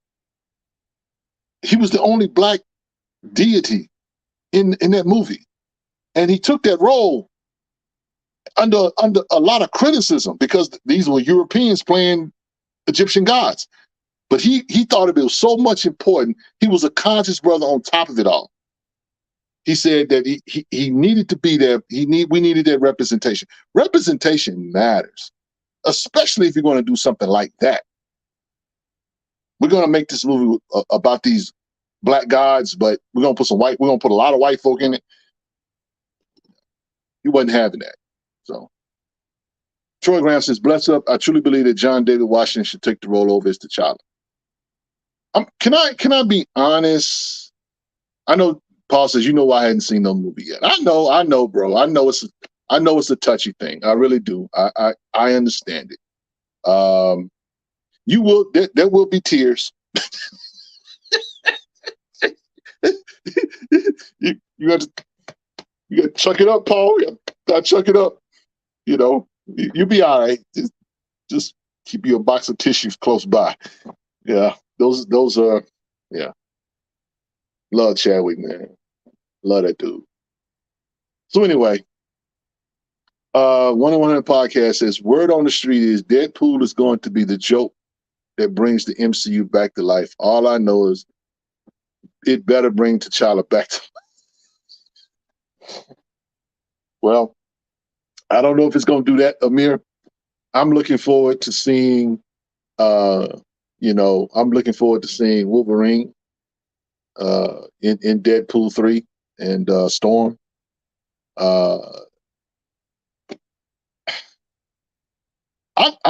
he was the only black deity in that movie. And he took that role under a lot of criticism because these were Europeans playing Egyptian gods. But he thought it was so much important. He was a conscious brother on top of it all. He said that he needed to be there. We needed that representation. Representation matters, especially if you're going to do something like that. We're going to make this movie about these black gods, but we're going to put a lot of white folk in it. He wasn't having that. So Troy Graham says, bless up. I truly believe that John David Washington should take the role over as T'Challa. Can I be honest? I know Paul says, I hadn't seen no movie yet. I know, bro. I know it's a touchy thing. I really do. I understand it. There will be tears. you got to chuck it up, Paul. You got to chuck it up. You'll be all right. Just keep your box of tissues close by. Yeah, those are, yeah. Love Chadwick, man. Love that dude. So anyway, 101 Podcast says, word on the street is Deadpool is going to be the joke that brings the MCU back to life. All I know is it better bring T'Challa back to life. Well, I don't know if it's going to do that, Amir. I'm looking forward to seeing, Wolverine in Deadpool 3 and Storm. I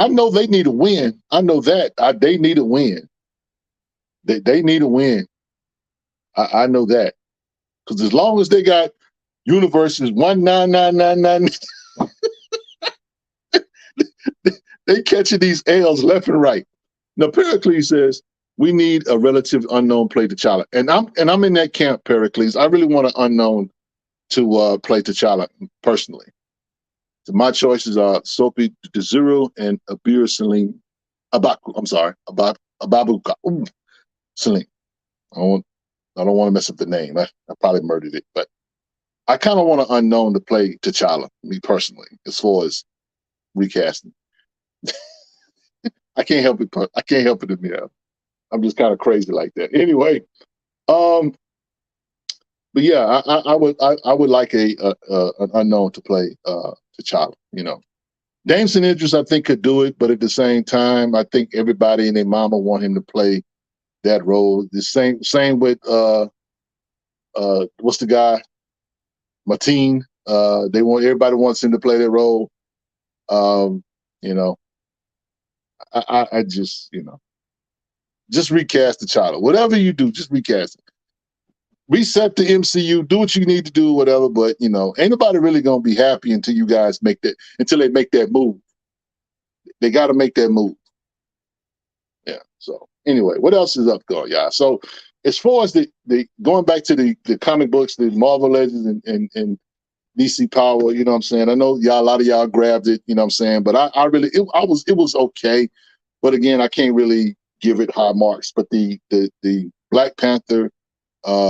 know they need a win. I know that. They need a win. They need a win. I know that. Because as long as they got universes 19999, they catching these L's left and right. Now Pericles says we need a relative unknown play T'Challa, and I'm in that camp, Pericles. I really want an unknown to play T'Challa personally. So my choices are Sophie Dezuru and Abir Salim Abaku. I'm sorry, Ababuka. Salim. I don't want to mess up the name. I probably murdered it, but I kind of want an unknown to play T'Challa, me personally, as far as recasting. I can't help it, Amir. I'm just kind of crazy like that. Anyway, but yeah, I would like an unknown to play T'Challa. You know, Damson Idris I think could do it, but at the same time, I think everybody and their mama want him to play that role. The same with what's the guy? Mateen. Everybody wants him to play that role. You know, I just, you know, just recast T'Challa. Whatever you do, just recast it. Reset the MCU, do what you need to do, whatever. But you know, ain't nobody really gonna be happy until you guys until they make that move. They got to make that move. Yeah. So anyway, what else is up, going, y'all? So as far as the going back to the comic books, the Marvel Legends and DC Power, you know what I'm saying? I know a lot of y'all grabbed it, you know what I'm saying? But it was okay. But again, I can't really give it high marks. But the Black Panther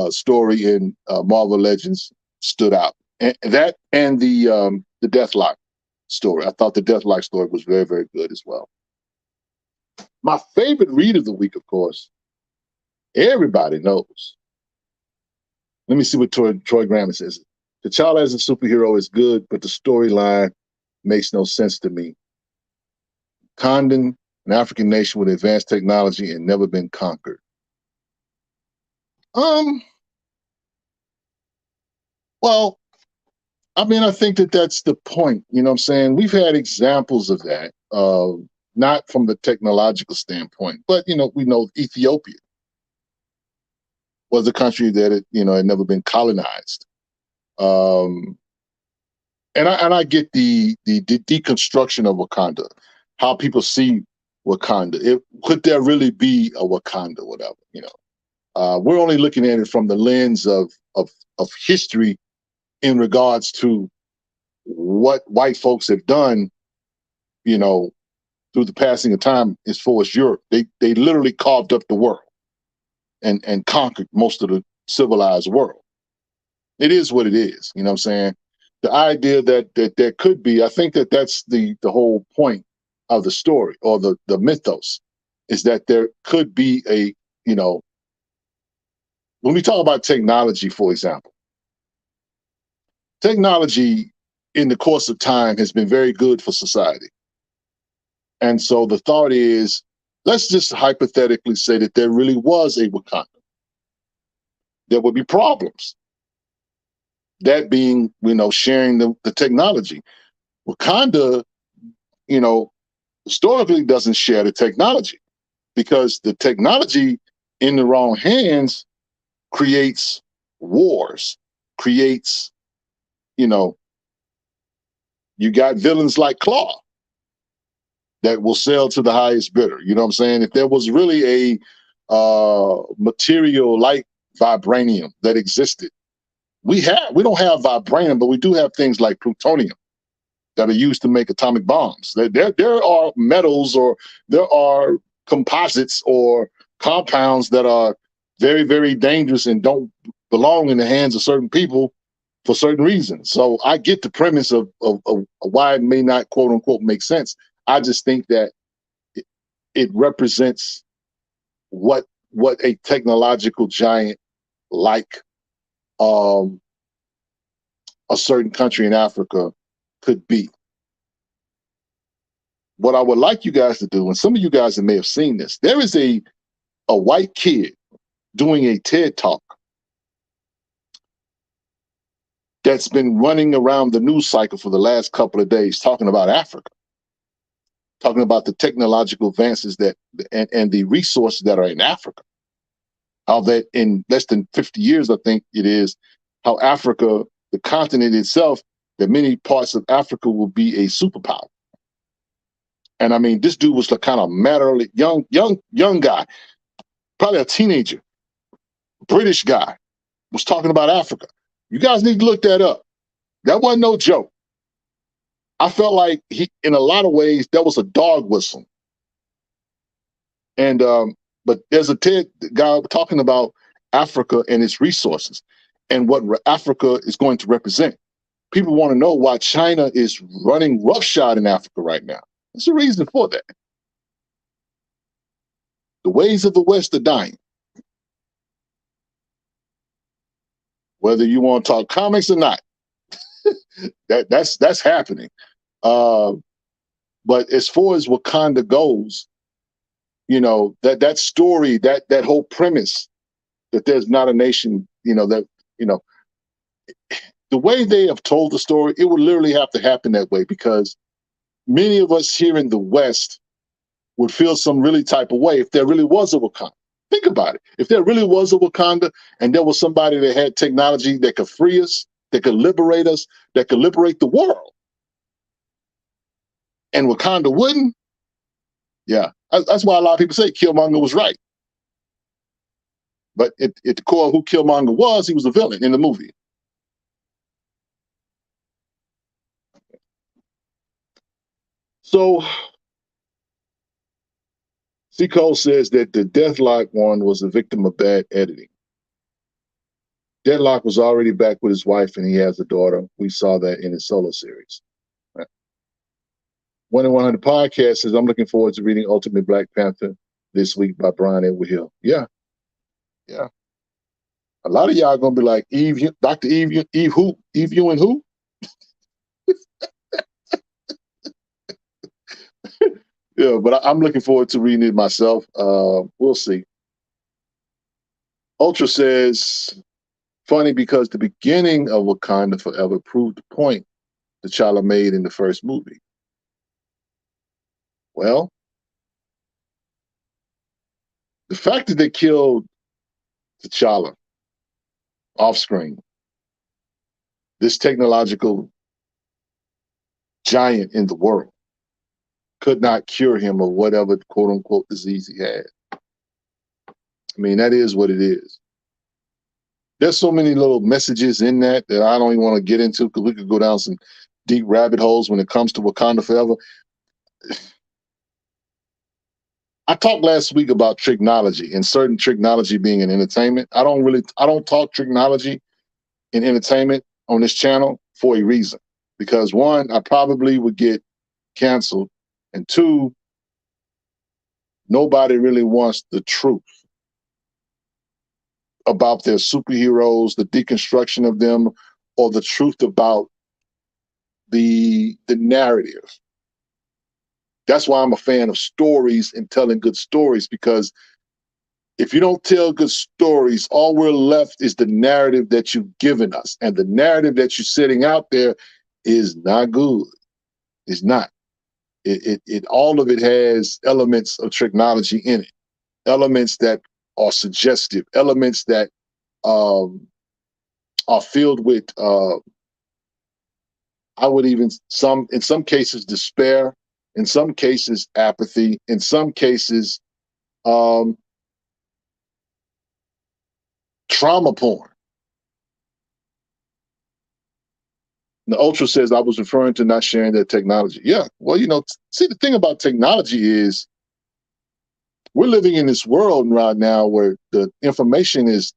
story in Marvel Legends stood out. And that and the Deathlock story. I thought the Deathlock story was very, very good as well. My favorite read of the week, of course, everybody knows. Let me see what Troy Graham says. T'Challa as a superhero is good, but the storyline makes no sense to me. Condon, an African nation with advanced technology and never been conquered. Well, I mean, I think that's the point. You know what I'm saying? We've had examples of that, not from the technological standpoint, but, you know, we know Ethiopia was a country that had never been colonized. And I get the deconstruction of Wakanda, how people see Wakanda. Could there really be a Wakanda, whatever, you know? We're only looking at it from the lens of history in regards to what white folks have done, you know, through the passing of time as far as Europe. They literally carved up the world and conquered most of the civilized world. It is what it is, you know what I'm saying? The idea that there could be, I think that's the whole point of the story, or the mythos, is that there could be a, you know, when we talk about technology, for example, technology in the course of time has been very good for society. And so the thought is, let's just hypothetically say that there really was a Wakanda. There would be problems. That being, you know, sharing the technology. Wakanda, you know, historically doesn't share the technology, because the technology in the wrong hands creates wars, creates, you know, you got villains like Claw that will sell to the highest bidder. You know what I'm saying? If there was really a material like vibranium that existed, we don't have vibranium, but we do have things like plutonium that are used to make atomic bombs. There are metals, or there are composites or compounds that are very, very dangerous and don't belong in the hands of certain people for certain reasons. So I get the premise of why it may not, quote unquote, make sense. I just think that it represents what a technological giant like a certain country in Africa could be. What I would like you guys to do, and some of you guys may have seen this, there is a white kid doing a TED Talk that's been running around the news cycle for the last couple of days, talking about Africa, talking about the technological advances and the resources that are in Africa. How that in less than 50 years, I think it is, how Africa, the continent itself, that many parts of Africa will be a superpower. And I mean, this dude was the kind of matterly young guy, probably a teenager, British guy, was talking about Africa. You guys need to look that up. That wasn't no joke. I felt like in a lot of ways, that was a dog whistle. And but there's a TED guy talking about Africa and its resources and what Africa is going to represent. People want to know why China is running roughshod in Africa right now. There's a reason for that. The ways of the West are dying. Whether you want to talk comics or not, that's happening. But as far as Wakanda goes, that story, that whole premise that there's not a nation, the way they have told the story, it would literally have to happen that way, because many of us here in the West would feel some really type of way if there really was a Wakanda. Think about it. If there really was a Wakanda and there was somebody that had technology that could free us, that could liberate us, that could liberate the world, and Wakanda wouldn't, yeah. That's why a lot of people say Killmonger was right. But at the core of who Killmonger was, he was a villain in the movie. So, C. Cole says that the Deathlock one was a victim of bad editing. Deadlock was already back with his wife, and he has a daughter. We saw that in his solo series. Right. 1 in 100 Podcast says, I'm looking forward to reading Ultimate Black Panther this week by Brian Edward Hill. Yeah. A lot of y'all are going to be like, Dr. Eve who? Eve Ewing who? Yeah, but I'm looking forward to reading it myself. We'll see. Ultra says, funny because the beginning of Wakanda Forever proved the point TChalla made in the first movie. Well, the fact that they killed TChalla off screen, this technological giant in the world, could not cure him of whatever quote unquote disease he had. I mean, that is what it is. There's so many little messages in that I don't even want to get into, because we could go down some deep rabbit holes when it comes to Wakanda Forever. I talked last week about technology and certain technology being in entertainment. I don't talk technology in entertainment on this channel for a reason. Because one, I probably would get canceled. And two, nobody really wants the truth about their superheroes, the deconstruction of them, or the truth about the narrative. That's why I'm a fan of stories and telling good stories, because if you don't tell good stories, all we're left is the narrative that you've given us. And the narrative that you're setting out there is not good. It's not. It all of it has elements of technology in it, elements that are suggestive, elements that are filled with, I would even in some cases, despair, in some cases, apathy, in some cases, trauma porn. The Ultra says, I was referring to not sharing their technology. Yeah, well, see, the thing about technology is we're living in this world right now where the information is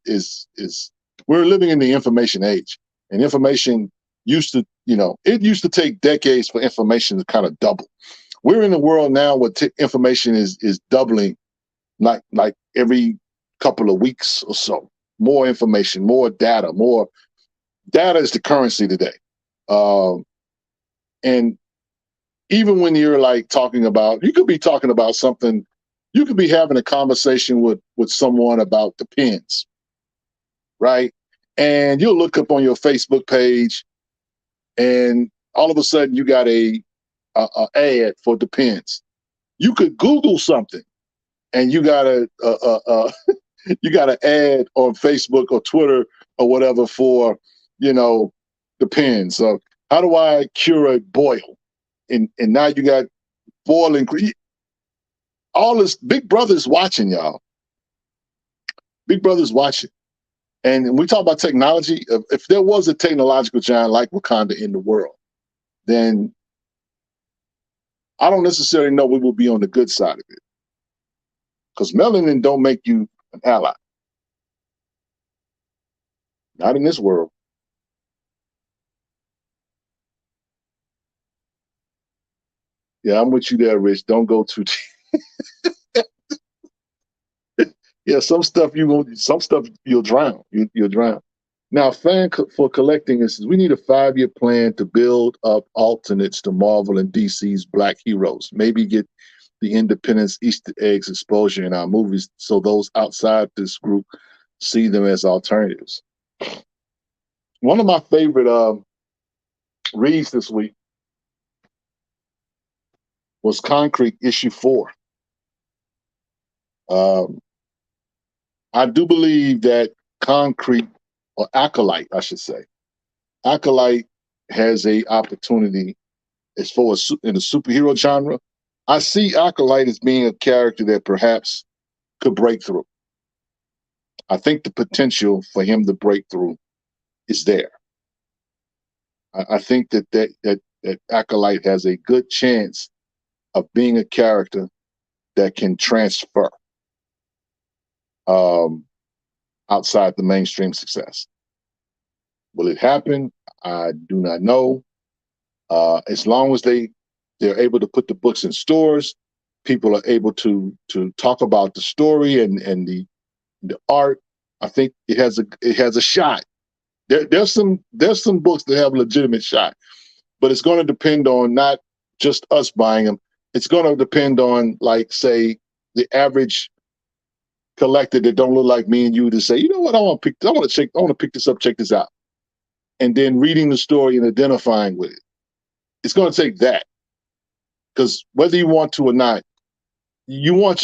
we're living in the information age. And information used to, it used to take decades for information to kind of double. We're in a world now where information is doubling like every couple of weeks or so. More information, more data. Data is the currency today. And even when you're like you could be talking about something, you could be having a conversation with someone about the pens, right? And you'll look up on your Facebook page, and all of a sudden you got a ad for Depends. You could Google something, and you got you got an ad on Facebook or Twitter or whatever for Depends. So how do I cure a boil? And now you got boiling. All this. Big Brother's watching, y'all. Big Brother's watching. And when we talk about technology, if there was a technological giant like Wakanda in the world, then I don't necessarily know we will be on the good side of it. Because melanin don't make you an ally. Not in this world. Yeah, I'm with you there, Rich. Don't go too deep. Yeah, some stuff you won't. Some stuff you'll drown. You'll drown. Now, for collecting is we need a 5-year plan to build up alternates to Marvel and DC's Black heroes. Maybe get the independents Easter eggs exposure in our movies so those outside this group see them as alternatives. One of my favorite reads this week was Concrete issue 4. I do believe that Concrete, or Acolyte, I should say, Acolyte has a opportunity as far as in the superhero genre. I see Acolyte as being a character that perhaps could break through. I think the potential for him to break through is there. I think that Acolyte has a good chance of being a character that can transfer outside the mainstream success. Will it happen? I do not know. As long as they're able to put the books in stores, people are able to talk about the story and the art. I think it has a shot. There's some books that have a legitimate shot, but it's going to depend on not just us buying them. It's going to depend on, like, say, the average collector that don't look like me and you to say, you know what, I want to pick this up, check this out, and then reading the story and identifying with it. It's going to take that, because whether you want to or not, you want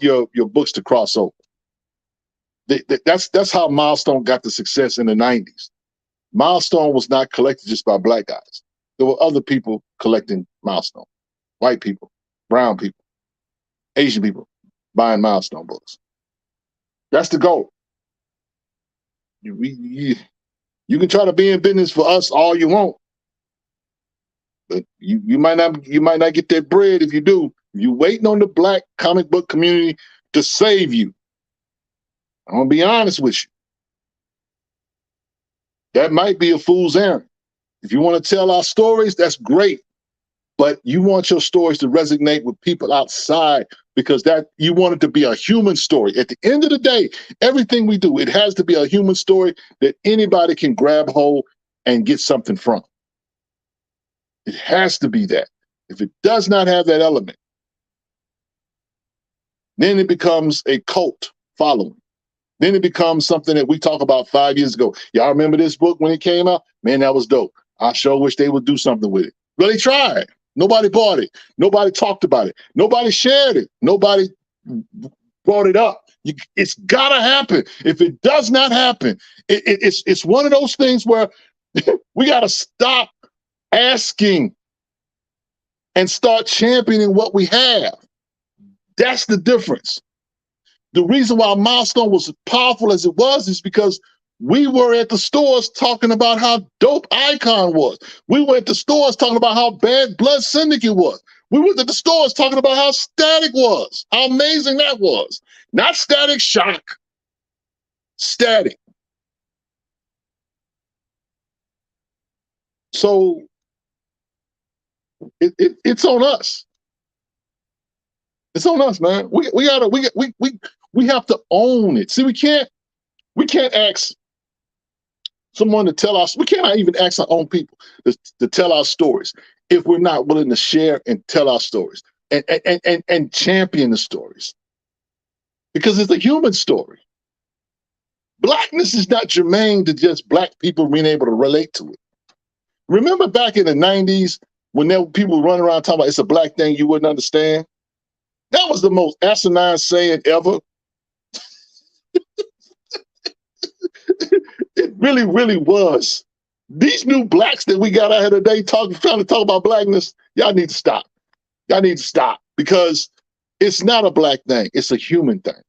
your books to cross over. That's how Milestone got the success in the 90s. Milestone was not collected just by Black guys. There were other people collecting Milestone. White people, brown people, Asian people buying Milestone books. That's the goal. You can try to be in business for us all you want, but you might not get that bread if you do. You're waiting on the Black comic book community to save you. I'm gonna be honest with you. That might be a fool's errand. If you want to tell our stories, that's great. But you want your stories to resonate with people outside, because that you want it to be a human story. At the end of the day, everything we do, it has to be a human story that anybody can grab hold and get something from. It has to be that. If it does not have that element, then it becomes a cult following. Then it becomes something that we talked about 5 years ago. Y'all remember this book when it came out? Man, that was dope. I sure wish they would do something with it. Well, they tried. Nobody bought it. Nobody talked about it. Nobody shared it. Nobody brought it up. It's got to happen. If it does not happen, it's one of those things where we got to stop asking and start championing what we have. That's the difference. The reason why Milestone was as powerful as it was is because we were at the stores talking about how dope Icon was. We were at the stores talking about how bad Blood Syndicate was. We were at the stores talking about how Static was, how amazing that was. Not Static Shock, Static. So it's on us. It's on us, man. We have to own it. See, we can't ask someone to tell us. We cannot even ask our own people to tell our stories if we're not willing to share and tell our stories and champion the stories, because it's a human story. Blackness is not germane to just Black people being able to relate to it. Remember back in the 90s when there were people running around talking about it's a Black thing you wouldn't understand? That was the most asinine saying ever. It really, really was. These new Blacks that we got out here today trying to talk about Blackness, y'all need to stop. Y'all need to stop, because it's not a Black thing. It's a human thing.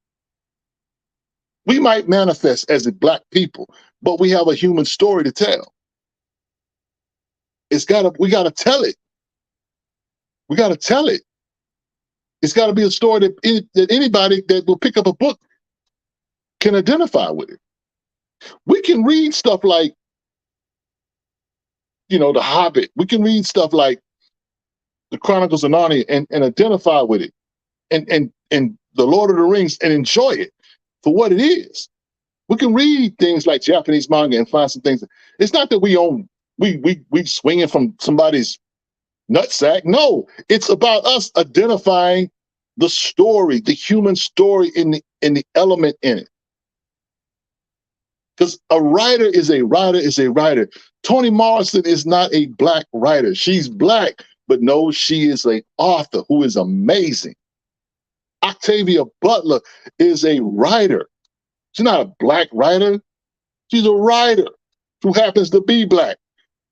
We might manifest as a Black people, but we have a human story to tell. We gotta tell it. We gotta tell it. It's got to be a story that anybody that will pick up a book can identify with it. We can read stuff like, The Hobbit. We can read stuff like The Chronicles of Narnia and identify with it. and the Lord of the Rings and enjoy it for what it is. We can read things like Japanese manga and find some things. It's not that we swinging from somebody's nutsack. No, it's about us identifying the story, the human story in the element in it. Because a writer is a writer is a writer. Toni Morrison is not a black writer. She's black, but no, she is an author who is amazing. Octavia Butler is a writer. She's not a black writer. She's a writer who happens to be black,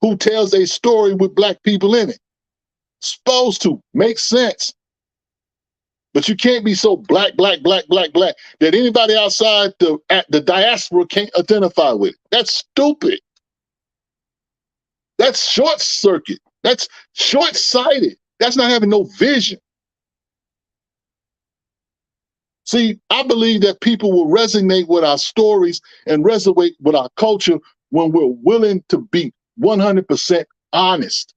who tells a story with black people in it. Supposed to make sense. But you can't be so black that anybody outside the diaspora can't identify with it. That's stupid. That's short circuit. That's short-sighted. That's not having no vision. See, I believe that people will resonate with our stories and resonate with our culture when we're willing to be 100% honest.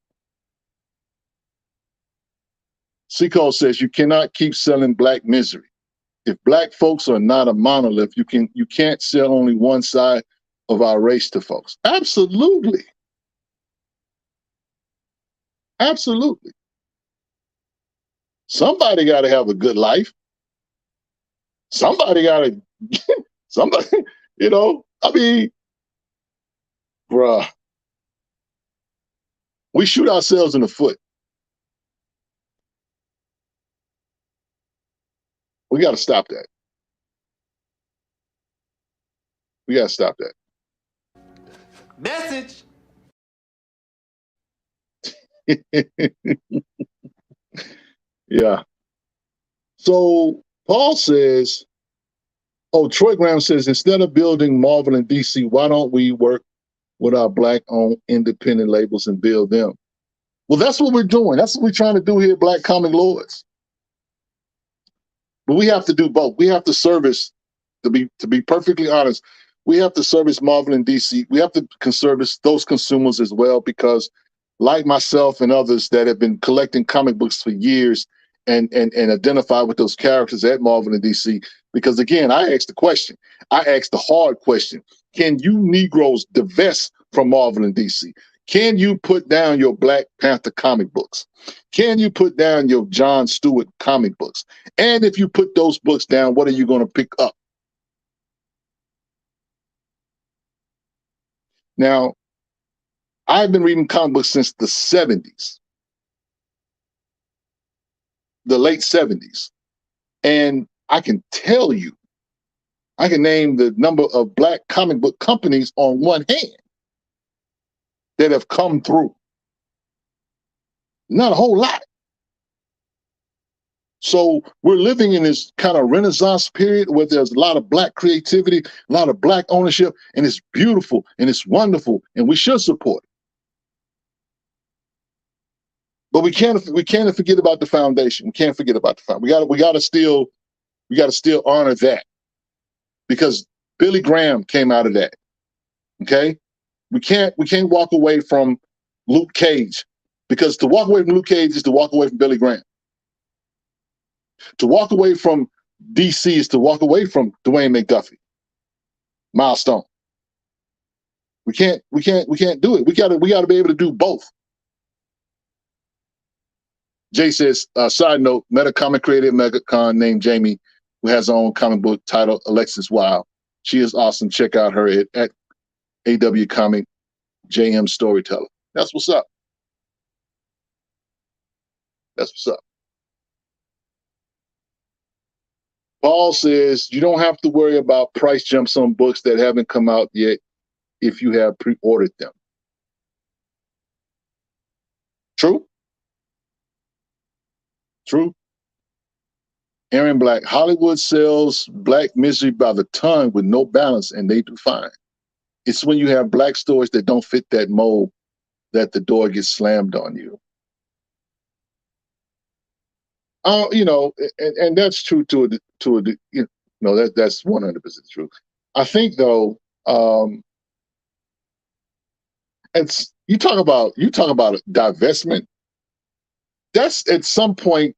Seco says you cannot keep selling black misery. If black folks are not a monolith, you can't sell only one side of our race to folks. Absolutely. Absolutely. Somebody got to have a good life. Somebody got to, somebody, I mean, bruh, we shoot ourselves in the foot. We got to stop that. We got to stop that. Message. Yeah. So Paul says, Troy Graham says, instead of building Marvel and DC, why don't we work with our black-owned independent labels and build them? Well, that's what we're doing. That's what we're trying to do here at Black Comic Lords. But we have to do both. We have to service, to be perfectly honest, we have to service Marvel and DC. We have to service those consumers as well, because like myself and others that have been collecting comic books for years and identify with those characters at Marvel and DC, because again, I asked the question. I asked the hard question. Can you Negroes divest from Marvel and DC? Can you put down your Black Panther comic books? Can you put down your John Stewart comic books? And if you put those books down, what are you going to pick up? Now, I've been reading comic books since the 70s, the late 70s. And I can tell you, I can name the number of Black comic book companies on one hand that have come through. Not a whole lot. So we're living in this kind of Renaissance period where there's a lot of Black creativity, a lot of Black ownership, and it's beautiful and it's wonderful, and we should support it. But we can't forget about the foundation. We can't forget about the foundation. We got to still honor that, because Billy Graham came out of that. Okay, we can't walk away from Luke Cage, because to walk away from Luke Cage is to walk away from Billy Graham. To walk away from DC is to walk away from Dwayne McDuffie, Milestone. We can't do it. We got to be able to do both. Jay says, side note, Meta comic creator at MegaCon named Jamie, who has her own comic book titled Alexis Wild. She is awesome. Check out her at AW Comic JM Storyteller. That's what's up. That's what's up. Paul says, you don't have to worry about price jumps on books that haven't come out yet if you have pre-ordered them. True. True. Aaron Black, Hollywood sells Black misery by the ton with no balance, and they do fine. It's when you have Black stories that don't fit that mold that the door gets slammed on you. And that's true that's 100% true. I think though, it's you talk about divestment. That's at some point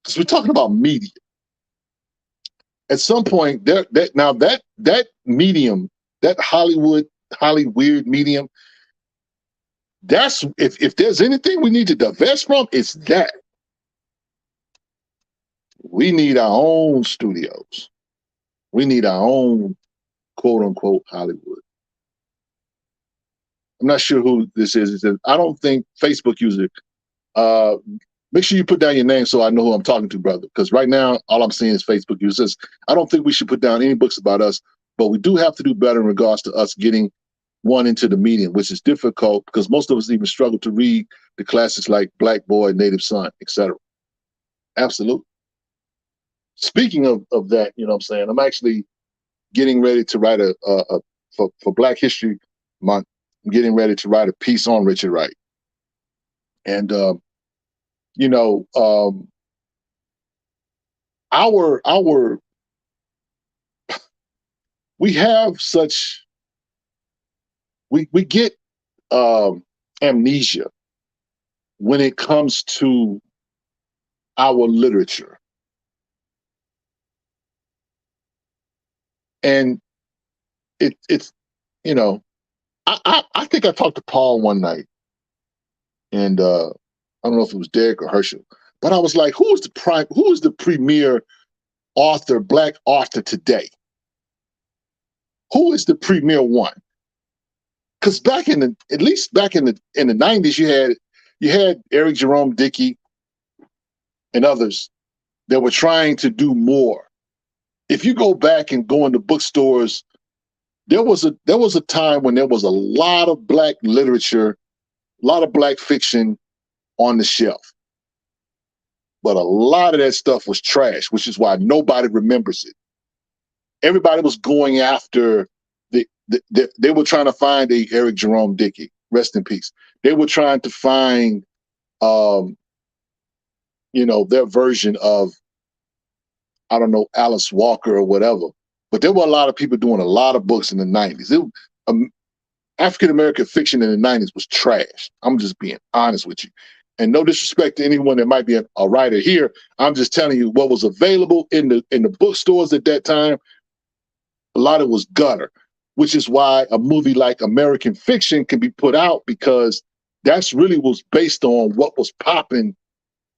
because we're talking about media. At some point, that medium, that Holly weird medium, that's if there's anything we need to divest from, it's that. We need our own studios. We need our own quote unquote Hollywood. I'm not sure who this is. I don't think Facebook user. Make sure you put down your name so I know who I'm talking to, brother. Because right now, all I'm seeing is Facebook users. I don't think we should put down any books about us, but we do have to do better in regards to us getting one into the medium, which is difficult because most of us even struggle to read the classics like Black Boy, Native Son, etc. Absolutely. Speaking of that, you know what I'm saying? I'm actually getting ready to write for Black History Month. I'm getting ready to write a piece on Richard Wright. And, we have such, we get amnesia when it comes to our literature. And it's, I think I talked to Paul one night, and I don't know if it was Derek or Herschel, but I was like, who is the premier author, Black author today? Who is the premier one? Because at least back in the 90s, you had Eric Jerome Dickey and others that were trying to do more. If you go back and go into bookstores, there was a time when there was a lot of Black literature, a lot of Black fiction on the shelf. But a lot of that stuff was trash, which is why nobody remembers it. Everybody was going after they were trying to find a Eric Jerome Dickey, rest in peace. They were trying to find, their version of, I don't know, Alice Walker or whatever. But there were a lot of people doing a lot of books in the 90s. African-American fiction in the 90s was trash. I'm just being honest with you. And no disrespect to anyone that might be a writer here. I'm just telling you what was available in the bookstores at that time. A lot of it was gutter, which is why a movie like American Fiction can be put out, because that's really was based on what was popping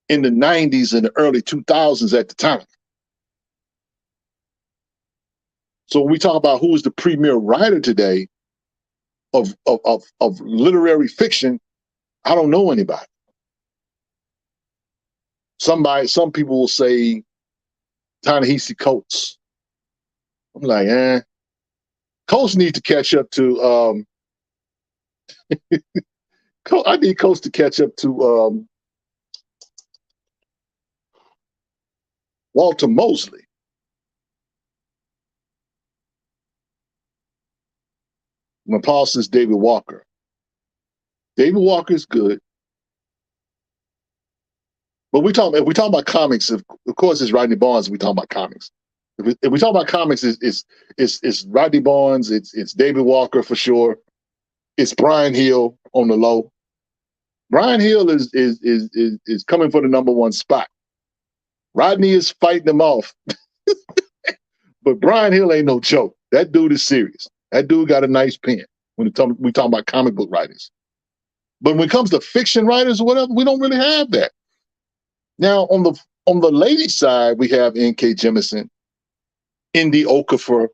in the 90s and the early 2000s at the time. So when we talk about who is the premier writer today of literary fiction, I don't know anybody. Some people will say Ta-Nehisi Coates. I'm like, Coates needs to catch up to. I need Coates to catch up to Walter Mosley. When Paul says David Walker. David Walker is good. But if we talk about comics, of course it's Rodney Barnes. We talk about comics. If we talk about comics, it's Rodney Barnes. It's David Walker for sure. It's Brian Hill on the low. Brian Hill is coming for the #1 spot. Rodney is fighting him off, but Brian Hill ain't no joke. That dude is serious. That dude got a nice pen when we talk about comic book writers. But when it comes to fiction writers or whatever, we don't really have that. Now, on the ladies' side, we have N.K. Jemisin, Indy Okafor,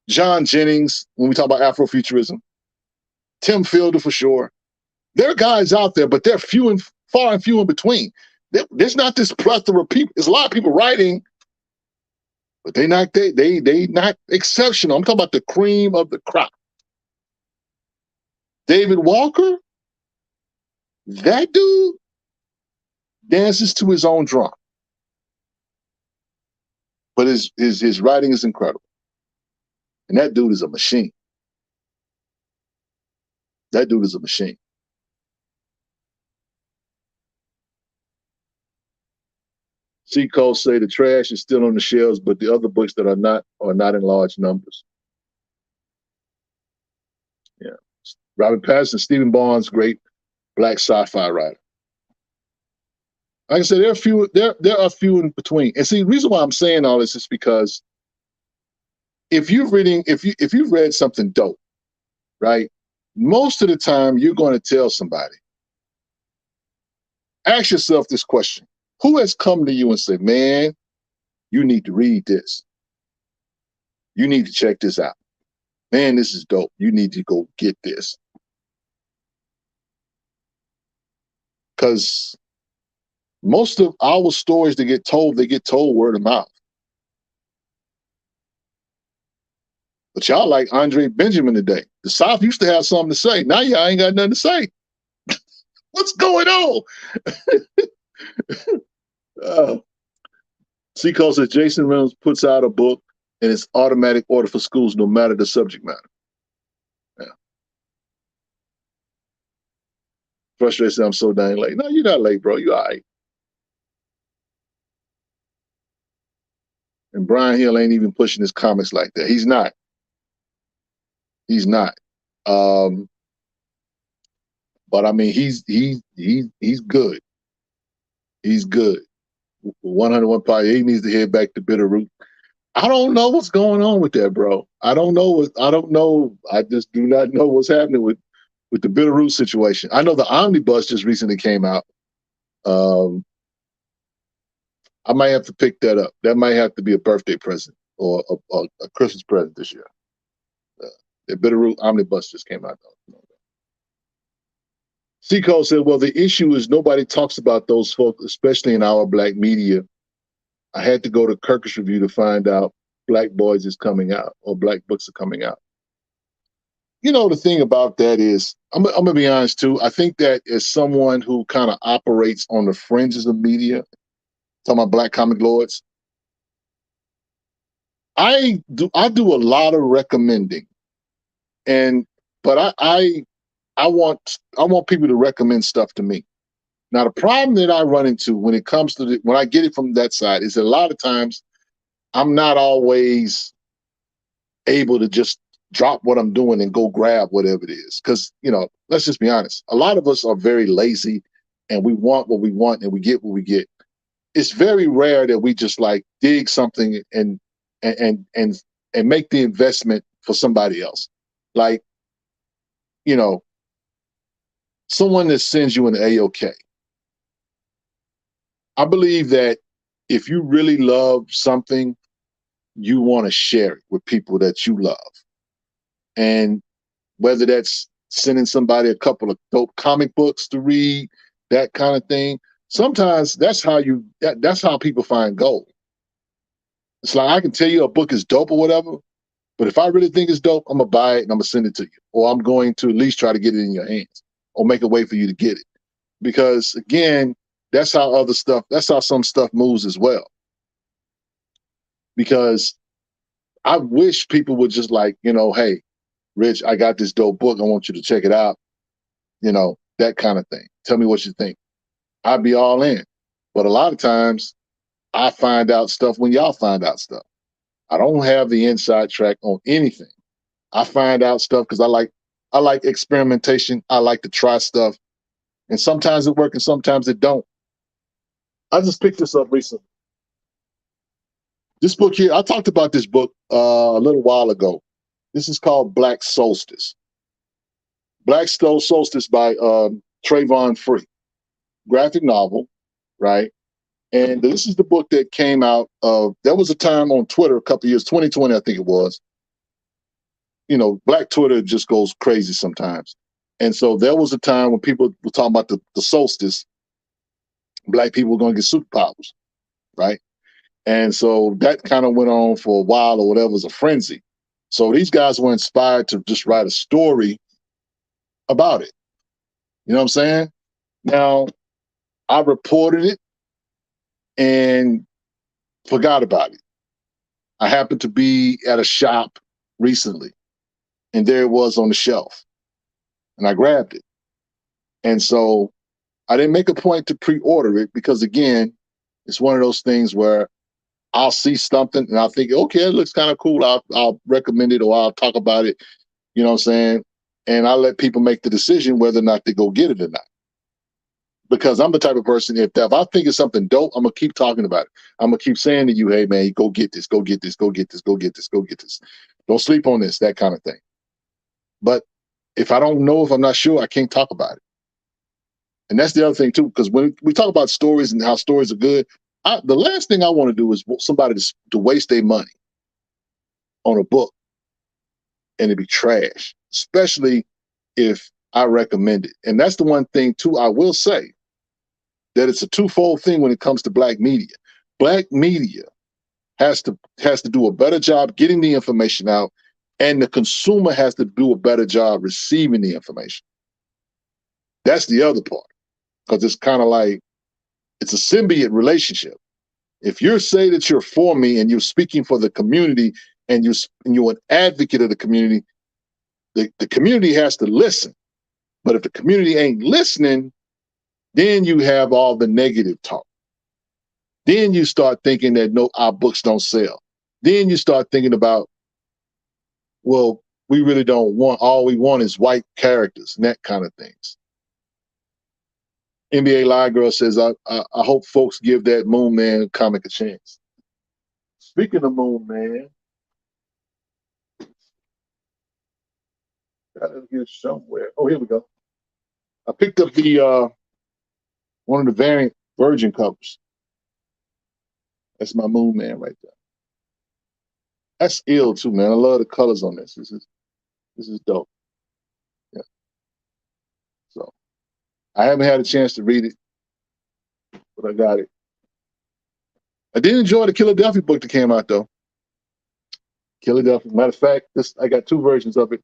John Jennings, when we talk about Afrofuturism, Tim Fielder for sure. There are guys out there, but they're far and few in between. There's not this plethora of people. There's a lot of people writing, but they not exceptional. I'm talking about the cream of the crop. David Walker, that dude dances to his own drum. But his writing is incredible. And that dude is a machine. That dude is a machine. Seacoast say the trash is still on the shelves, but the other books that are not in large numbers. Yeah. Robert Pattinson, Stephen Barnes, great Black sci-fi writer. Like I said, there are few in between. And see, the reason why I'm saying all this is because if you've read something dope, right? Most of the time you're going to tell somebody. Ask yourself this question. Who has come to you and said, man, you need to read this. You need to check this out. Man, this is dope. You need to go get this. Because most of our stories they get told word of mouth. But y'all like Andre Benjamin today. The South used to have something to say. Now y'all ain't got nothing to say. What's going on? Seco says Jason Reynolds puts out a book and it's automatic order for schools no matter the subject matter. Yeah. Frustrated says I'm so dang late. No, you're not late, bro. You all right. And Brian Hill ain't even pushing his comics like that. He's not. He's not. But I mean, he's good. He's good. 101 Party. He needs to head back to Bitterroot. I don't know what's going on with that, bro. I don't know. I just do not know what's happening with the Bitterroot situation. I know the omnibus just recently came out. I might have to pick that up. That might have to be a birthday present or a Christmas present this year. The Bitterroot omnibus just came out, though. Seco said, well, the issue is nobody talks about those folks, especially in our black media. I had to go to Kirkus Review to find out Black Boys is coming out or Black Books are coming out. You know, the thing about that is, I'm going to be honest, too. I think that as someone who kind of operates on the fringes of media, talking about Black comic lords, I do a lot of recommending. But I want people to recommend stuff to me. Now, the problem that I run into when it comes to when I get it from that side is that a lot of times I'm not always able to just drop what I'm doing and go grab whatever it is. Because, you know, let's just be honest. A lot of us are very lazy and we want what we want and we get what we get. It's very rare that we just like dig something and make the investment for somebody else. Like, you know, someone that sends you an AOK. I believe that if you really love something, you want to share it with people that you love. And whether that's sending somebody a couple of dope comic books to read, that kind of thing, sometimes that's how people find gold. It's like, I can tell you a book is dope or whatever, but if I really think it's dope, I'm going to buy it and I'm going to send it to you. Or I'm going to at least try to get it in your hands or make a way for you to get it. Because again, that's how some stuff moves as well. Because I wish people would just like, you know, hey, Rich, I got this dope book. I want you to check it out. You know, that kind of thing. Tell me what you think. I'd be all in. But a lot of times I find out stuff when y'all find out stuff. I don't have the inside track on anything. I find out stuff because I like experimentation. I like to try stuff. And sometimes it works and sometimes it don't. I just picked this up recently. This book here, I talked about this book a little while ago. This is called Black Solstice. Black Solstice by Trayvon Free. Graphic novel, right? And this is the book that came out of, there was a time on Twitter a couple years, 2020, I think it was. You know, Black Twitter just goes crazy sometimes. And so there was a time when people were talking about the solstice, Black people were going to get superpowers, right? And so that kind of went on for a while or whatever, was a frenzy. So these guys were inspired to just write a story about it. You know what I'm saying? Now, I reported it and forgot about it. I happened to be at a shop recently, and there it was on the shelf. And I grabbed it. And so I didn't make a point to pre-order it because, again, it's one of those things where I'll see something and I'll think, okay, it looks kind of cool. I'll recommend it or I'll talk about it. You know what I'm saying? And I'll let people make the decision whether or not they go get it or not. because I'm the type of person, if I think it's something dope, I'm going to keep talking about it. I'm going to keep saying to you, hey, man, go get this, go get this, go get this, go get this, go get this. Don't sleep on this, that kind of thing. But if I don't know, if I'm not sure, I can't talk about it. And that's the other thing, too, because when we talk about stories and how stories are good, the last thing I want to do is somebody to waste their money on a book and it be trash, especially if I recommend it. And that's the one thing, too, I will say, that it's a twofold thing when it comes to Black media. Black media has to do a better job getting the information out, and the consumer has to do a better job receiving the information. That's the other part, because it's kind of like, it's a symbiote relationship. If you say that you're for me and you're speaking for the community and you're an advocate of the community has to listen. But if the community ain't listening, then you have all the negative talk. Then you start thinking that no, our books don't sell. Then you start thinking about, well, we really don't want, all we want is white characters and that kind of things. NBA Live Girl says, I hope folks give that Moon Man comic a chance. Speaking of Moon Man, gotta get somewhere. Oh, here we go. I picked up the one of the variant Virgin covers. That's my Moon Man right there. That's ill too, man. I love the colors on this. This is dope. Yeah. So I haven't had a chance to read it, but I got it. I did enjoy the Philadelphia book that came out though. Philadelphia. Matter of fact, I got two versions of it.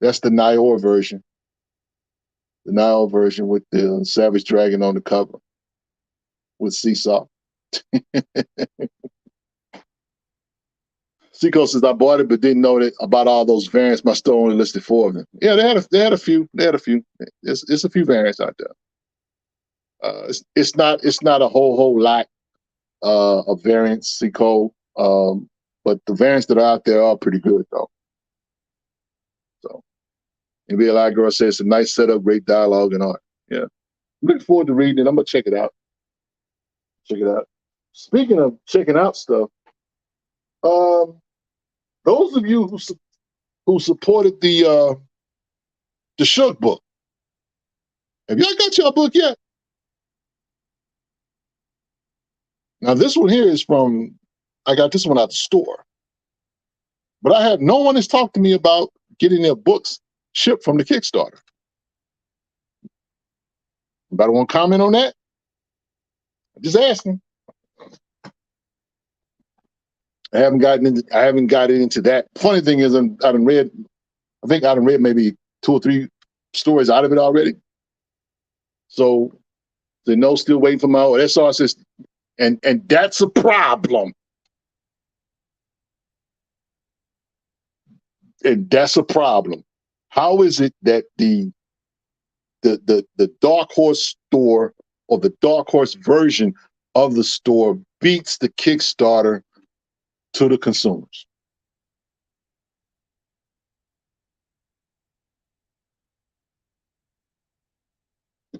That's the Nyor version. The Nile version with the Savage Dragon on the cover with Seesaw. Seco says, I bought it but didn't know that about all those variants. My store only listed 4 of them. Yeah, they had a few. It's a few variants out there. It's not a whole lot of variants, Seco. But the variants that are out there are pretty good though. So NBA Live Girl says it's a nice setup, great dialogue and art. Yeah. I'm looking forward to reading it. I'm gonna check it out. Speaking of checking out stuff, those of you who supported the Shook book, have y'all got your book yet? Now this one here is from, I got this one out the store, but no one has talked to me about getting their books shipped from the Kickstarter. Anybody want to comment on that? I'm just asking. I haven't gotten into that. Funny thing is, I done read maybe 2 or 3 stories out of it already. So they know, still waiting for my that's all. Says, and that's a problem. And that's a problem. How is it that the Dark Horse store or the Dark Horse version of the store beats the Kickstarter to the consumers?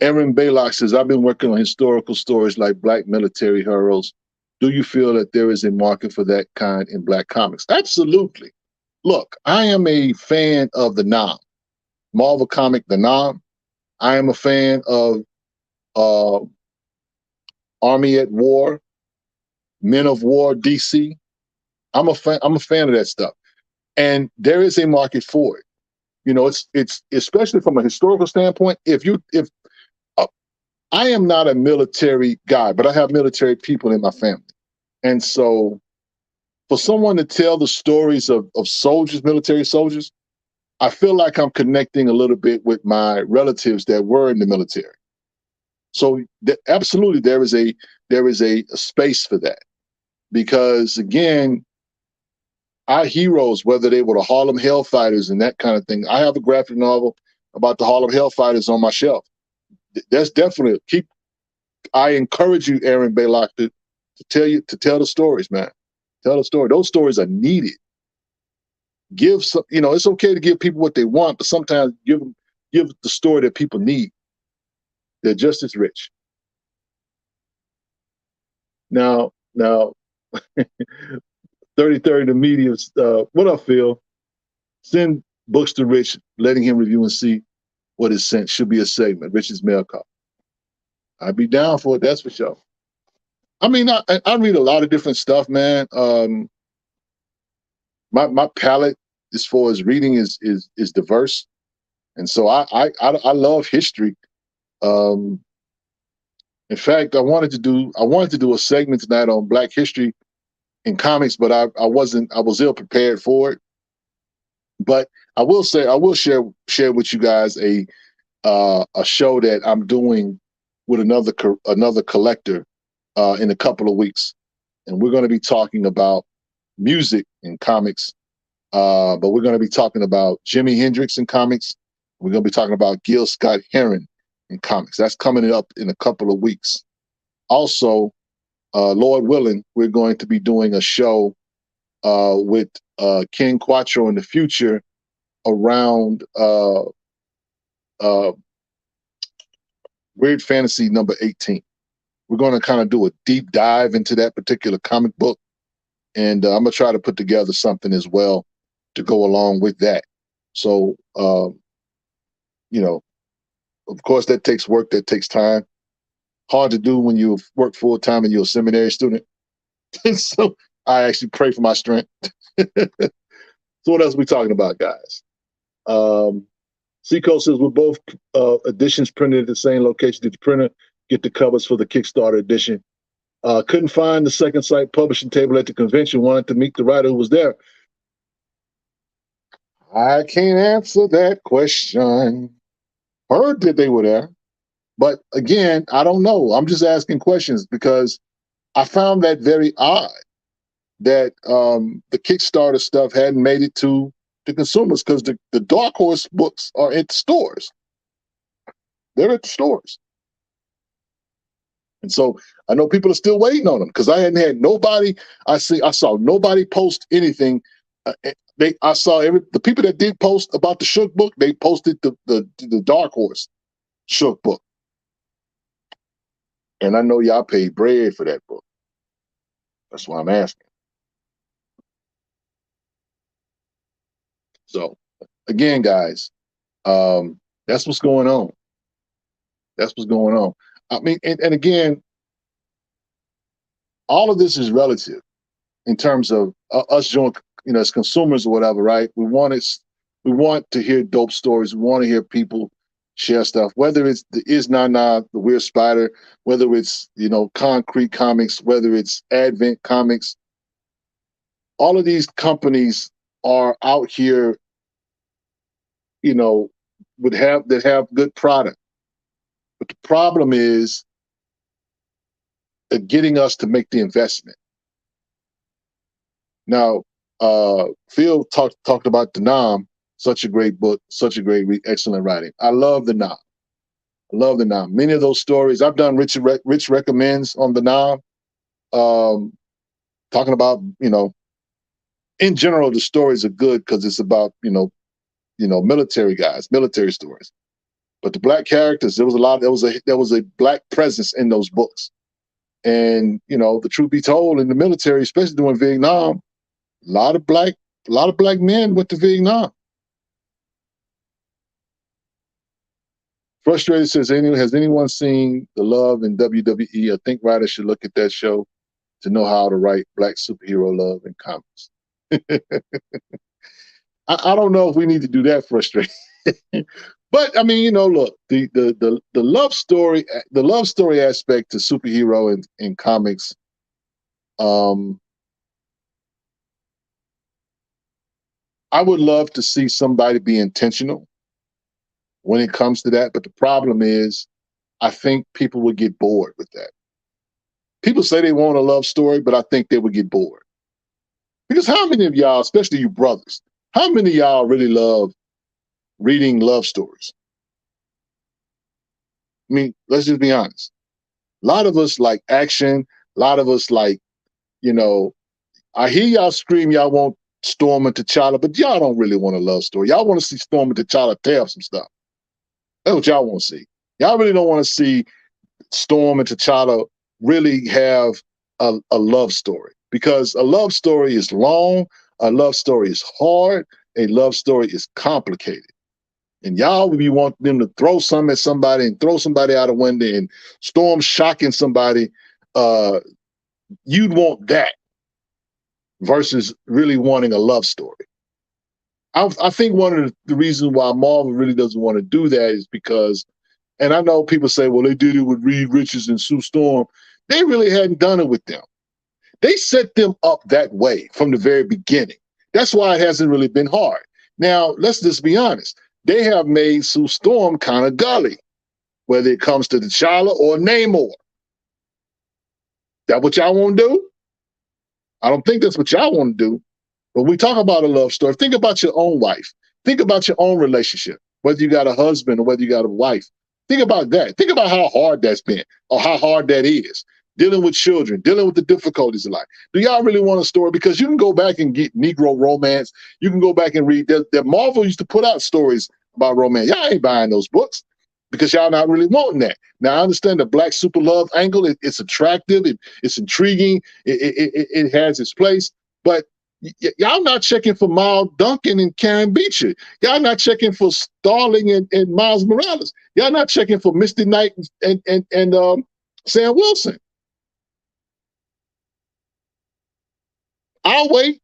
Aaron Baylock says, I've been working on historical stories like Black military heroes. Do you feel that there is a market for that kind in Black comics? Absolutely. Look, I am a fan of the Nam, Marvel comic, the Nam. I am a fan of Army at War, Men of War, DC. I'm a fan of that stuff. And there is a market for it. You know, it's especially from a historical standpoint. I am not a military guy, but I have military people in my family. And so for someone to tell the stories of soldiers, military soldiers, I feel like I'm connecting a little bit with my relatives that were in the military. So absolutely, there is a space for that, because again, our heroes, whether they were the Harlem Hellfighters and that kind of thing. I have a graphic novel about the Harlem Hellfighters on my shelf. That's definitely I encourage you, Aaron Baylock, to tell the stories, man. Tell the story. Those stories are needed. Give some, it's okay to give people what they want, but sometimes give the story that people need. They're just as rich. Now, 3030 the media. What up, Phil? Send books to Rich, letting him review and see what is sent. Should be a segment. Rich's mail call. I'd be down for it. That's for sure. I mean, I read a lot of different stuff, man. My palette as far as reading is diverse, and so I love history. In fact, I wanted to do a segment tonight on Black history in comics, but I was ill prepared for it. But I will share with you guys a show that I'm doing with another collector in a couple of weeks, and we're going to be talking about music in comics. But we're going to be talking about Jimi Hendrix in comics. We're going to be talking about Gil Scott-Heron in comics. That's coming up in a couple of weeks. Also, Lord willing, we're going to be doing a show with Ken Quattro in the future around Weird Fantasy number 18. We're going to kind of do a deep dive into that particular comic book, and I'm going to try to put together something as well to go along with that. So, of course, that takes work, that takes time. Hard to do when you work full time and you're a seminary student. So I actually pray for my strength. So what else are we talking about, guys? Seco says, we're both editions printed at the same location. Did the printer get the covers for the Kickstarter edition? Couldn't find the Second Sight publishing table at the convention. Wanted to meet the writer who was there. I can't answer that question. Heard that they were there. But again, I don't know. I'm just asking questions because I found that very odd that the Kickstarter stuff hadn't made it to the consumers, because the Dark Horse books are at the stores. They're at the stores. And so I know people are still waiting on them, because I hadn't had nobody. I saw nobody post anything. I saw the people that did post about the Shook book. They posted the Dark Horse Shook book, and I know y'all paid bread for that book. That's why I'm asking. So again, guys, that's what's going on. That's what's going on. I mean, and again, all of this is relative in terms of us doing, as consumers or whatever, right? We want to hear dope stories. We want to hear people share stuff, whether it's the Is Na Na, the Weird Spider, whether it's, Concrete Comics, whether it's Advent Comics. All of these companies are out here, that have good product. But the problem is getting us to make the investment. Now, Phil talked about the Nam, such a great book, such a great, excellent writing. I love the Nam. I love the Nam. Many of those stories, I've done Rich recommends on the Nam, talking about, in general, the stories are good because it's about, military guys, military stories. But the Black characters, there was a Black presence in those books. And, the truth be told, in the military, especially during Vietnam, a lot of black men went to Vietnam. Frustrated says, has anyone seen The Love in WWE? I think writers should look at that show to know how to write Black superhero love in comics. I don't know if we need to do that, Frustrated. But I mean, look, the love story aspect to superhero in comics, I would love to see somebody be intentional when it comes to that. But the problem is, I think people would get bored with that. People say they want a love story, but I think they would get bored. Because how many of y'all, especially you brothers, how many of y'all really love reading love stories? I mean, let's just be honest. A lot of us like action. A lot of us like, I hear y'all scream y'all want Storm and T'Challa, but y'all don't really want a love story. Y'all want to see Storm and T'Challa tear up some stuff. That's what y'all want to see. Y'all really don't want to see Storm and T'Challa really have a love story, because a love story is long, a love story is hard, a love story is complicated. And y'all would be wanting them to throw something at somebody and throw somebody out a window and storm shocking somebody. You'd want that versus really wanting a love story. I think one of the reasons why Marvel really doesn't want to do that is because, and I know people say, well, they did it with Reed Richards and Sue Storm. They really hadn't done it with them. They set them up that way from the very beginning. That's why it hasn't really been hard. Now, let's just be honest. They have made Sue Storm kind of gully, whether it comes to TChalla or Namor. That what y'all want to do? I don't think that's what y'all want to do. When we talk about a love story, think about your own wife. Think about your own relationship, whether you got a husband or whether you got a wife. Think about that. Think about how hard that's been or how hard that is. Dealing with children, dealing with the difficulties of life. Do y'all really want a story? Because you can go back and get Negro romance. You can go back and read that Marvel used to put out stories about romance. Y'all ain't buying those books because y'all not really wanting that. Now, I understand the black super love angle. It's attractive. It's intriguing. It has its place. But y'all not checking for Miles Duncan and Karen Beecher. Y'all not checking for Starling and Miles Morales. Y'all not checking for Misty Knight and Sam Wilson. I'll wait.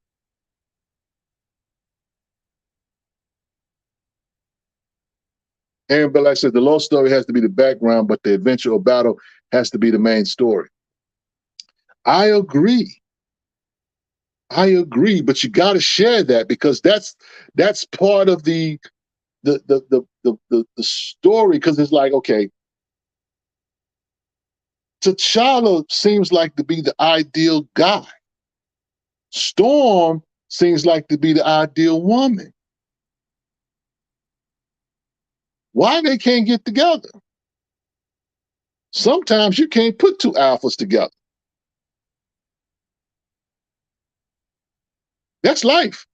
And but like I said, the love story has to be the background, but the adventure or battle has to be the main story. I agree, but you got to share that because that's part of the story. Because it's like, okay, T'Challa seems like to be the ideal guy. Storm seems like to be the ideal woman. Why they can't get together? Sometimes you can't put two alphas together. That's life.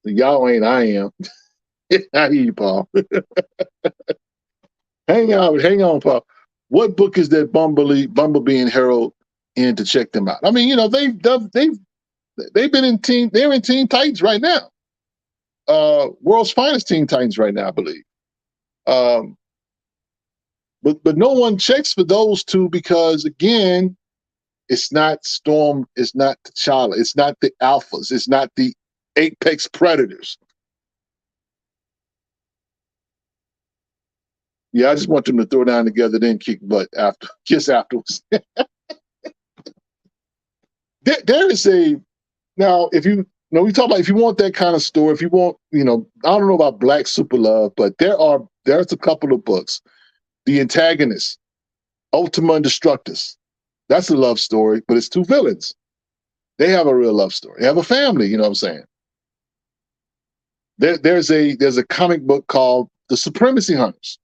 Y'all ain't, I am. I hear you, Paul. hang on, Paul. What book is that Bumblebee and Harold in to check them out? I mean, you know, they've been in Teen, they're in Teen Titans right now. World's Finest Teen Titans right now, I believe. But no one checks for those two because, again, it's not Storm, it's not T'Challa, it's not the alphas, it's not the apex predators. Yeah, I just want them to throw down together, then kick butt afterwards. There is a, now if you we talk about if you want that kind of story, if you want, I don't know about Black Super Love, but there's a couple of books. The Antagonist, Ultima Destructus. That's a love story, but it's two villains. They have a real love story. They have a family, you know what I'm saying? There's a comic book called The Supremacy Hunters.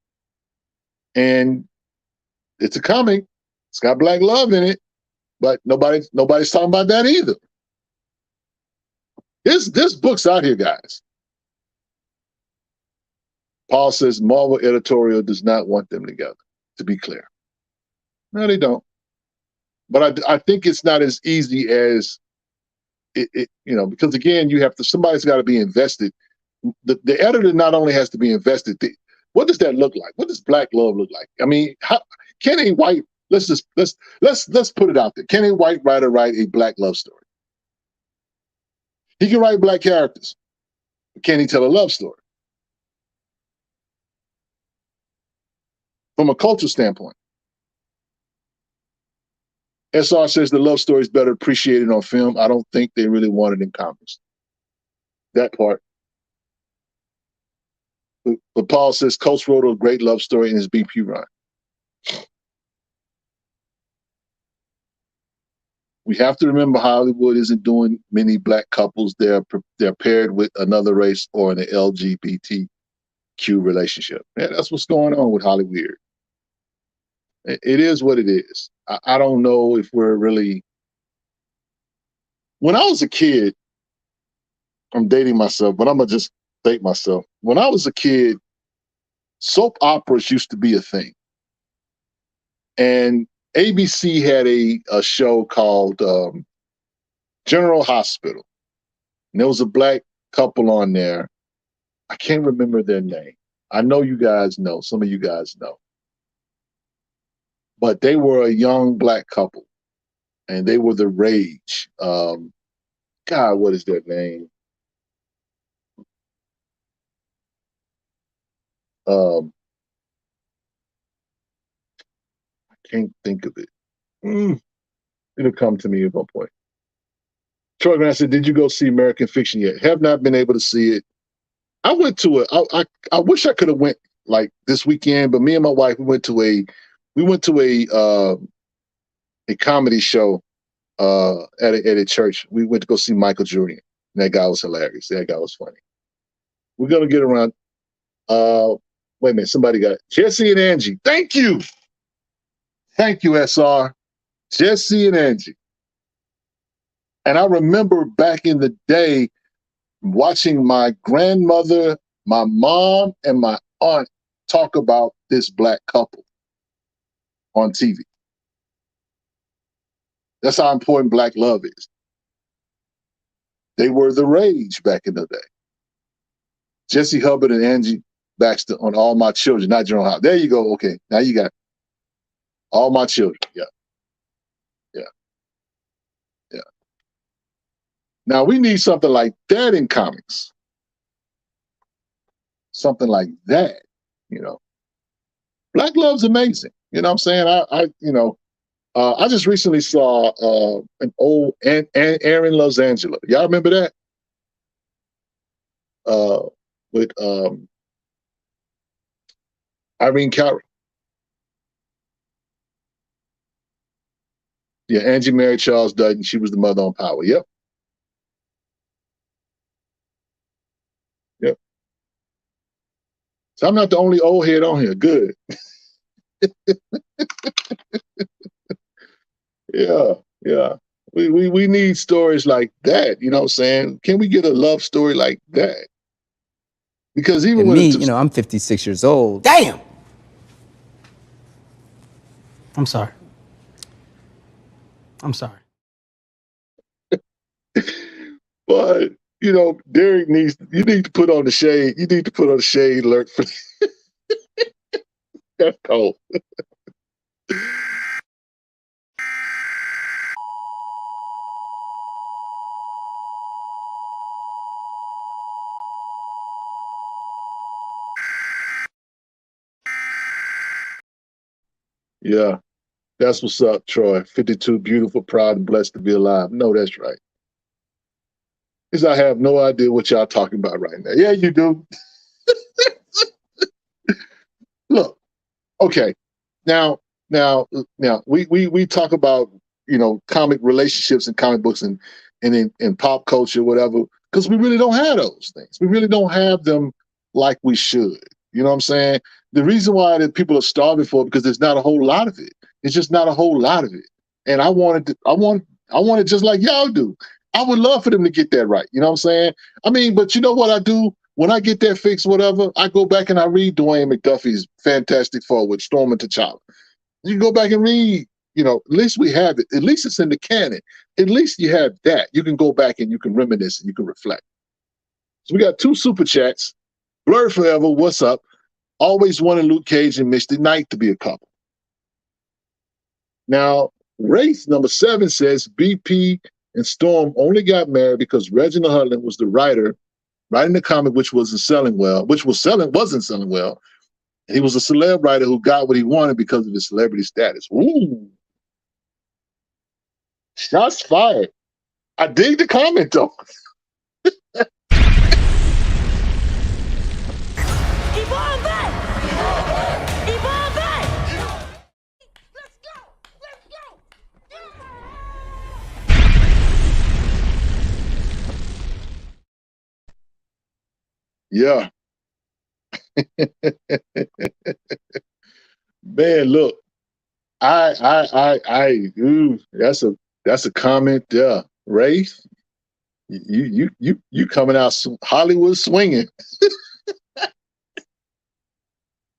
And it's a comic. It's got black love in it, but nobody's talking about that either. This book's out here, guys. Paul says Marvel editorial does not want them together, to be clear. No, they don't. But I think it's not as easy as it because again, somebody's got to be invested. The editor not only has to be invested. What does that look like? What does black love look like? I mean, Kenny White. Let's put it out there. Kenny White write a black love story. He can write black characters, but can he tell a love story? From a cultural standpoint. SR says the love story is better appreciated on film. I don't think they really want it in comics. That part. But Paul says Coach wrote a great love story in his BP run. We have to remember Hollywood isn't doing many black couples. They're paired with another race or an LGBTQ relationship. Yeah, that's what's going on with Hollywood. It is what it is. I don't know if we're really. When I was a kid, I'm dating myself, but I'm gonna just date myself. When I was a kid, soap operas used to be a thing. And ABC had a show called General Hospital. And there was a black couple on there. I can't remember their name. I know you guys know. Some of you guys know. But they were a young black couple. And they were the rage. God, what is their name? I can't think of it. It'll come to me at one point. Troy Grant said, "Did you go see American Fiction yet?" Have not been able to see it. I went to it. I wish I could have went like this weekend, but me and my wife we went to a comedy show at a church. We went to go see Michael Jr. And that guy was hilarious. That guy was funny. We're gonna get around. Wait a minute, somebody got it. Jesse and Angie. Thank you, SR. Jesse and Angie. And I remember back in the day watching my grandmother, my mom, and my aunt talk about this black couple on TV. That's how important black love is. They were the rage back in the day. Jesse Hubbard and Angie Baxter on All My Children, not General House. There you go. Okay, now you got it. All My Children. Yeah. Now we need something like that in comics. Something like that, Black love's amazing. You know what I'm saying? I just recently saw an old Aaron Loves Angela. Y'all remember that? With Irene Cara. Yeah, Angie married Charles Dutton. She was the mother on Power. Yep. So I'm not the only old head on here. Good. Yeah. We need stories like that. You know what I'm saying? Can we get a love story like that? Because even and when me, I'm 56 years old. Damn. I'm sorry. But Derek you need to put on the shade. You need to put on the shade alert for that's cold. Yeah, that's what's up, Troy. 52, beautiful, proud, and blessed to be alive. No, that's right. Because I have no idea what y'all talking about right now. Yeah, you do. Look, okay. Now we talk about comic relationships and comic books and in pop culture, whatever, because we really don't have those things. We really don't have them like we should. You know what I'm saying? The reason why that people are starving for it because there's not a whole lot of it. It's just not a whole lot of it. And I want it just like y'all do. I would love for them to get that right. You know what I'm saying? I mean, but you know what I do? When I get that fixed, whatever, I go back and I read Dwayne McDuffie's Fantastic Four with Storm and T'Challa. You can go back and read, at least we have it. At least it's in the canon. At least you have that. You can go back and you can reminisce and you can reflect. So we got 2 super chats. Blurred Forever, what's up? Always wanted Luke Cage and Mystic Knight to be a couple. Now, Race number 7 says BP and Storm only got married because Reginald Hudlin was the writer writing the comic wasn't selling well. He was a celeb writer who got what he wanted because of his celebrity status. Ooh. Shots fired. I dig the comment though. Yeah. Man, look, that's a comment there. Rafe, you coming out Hollywood swinging.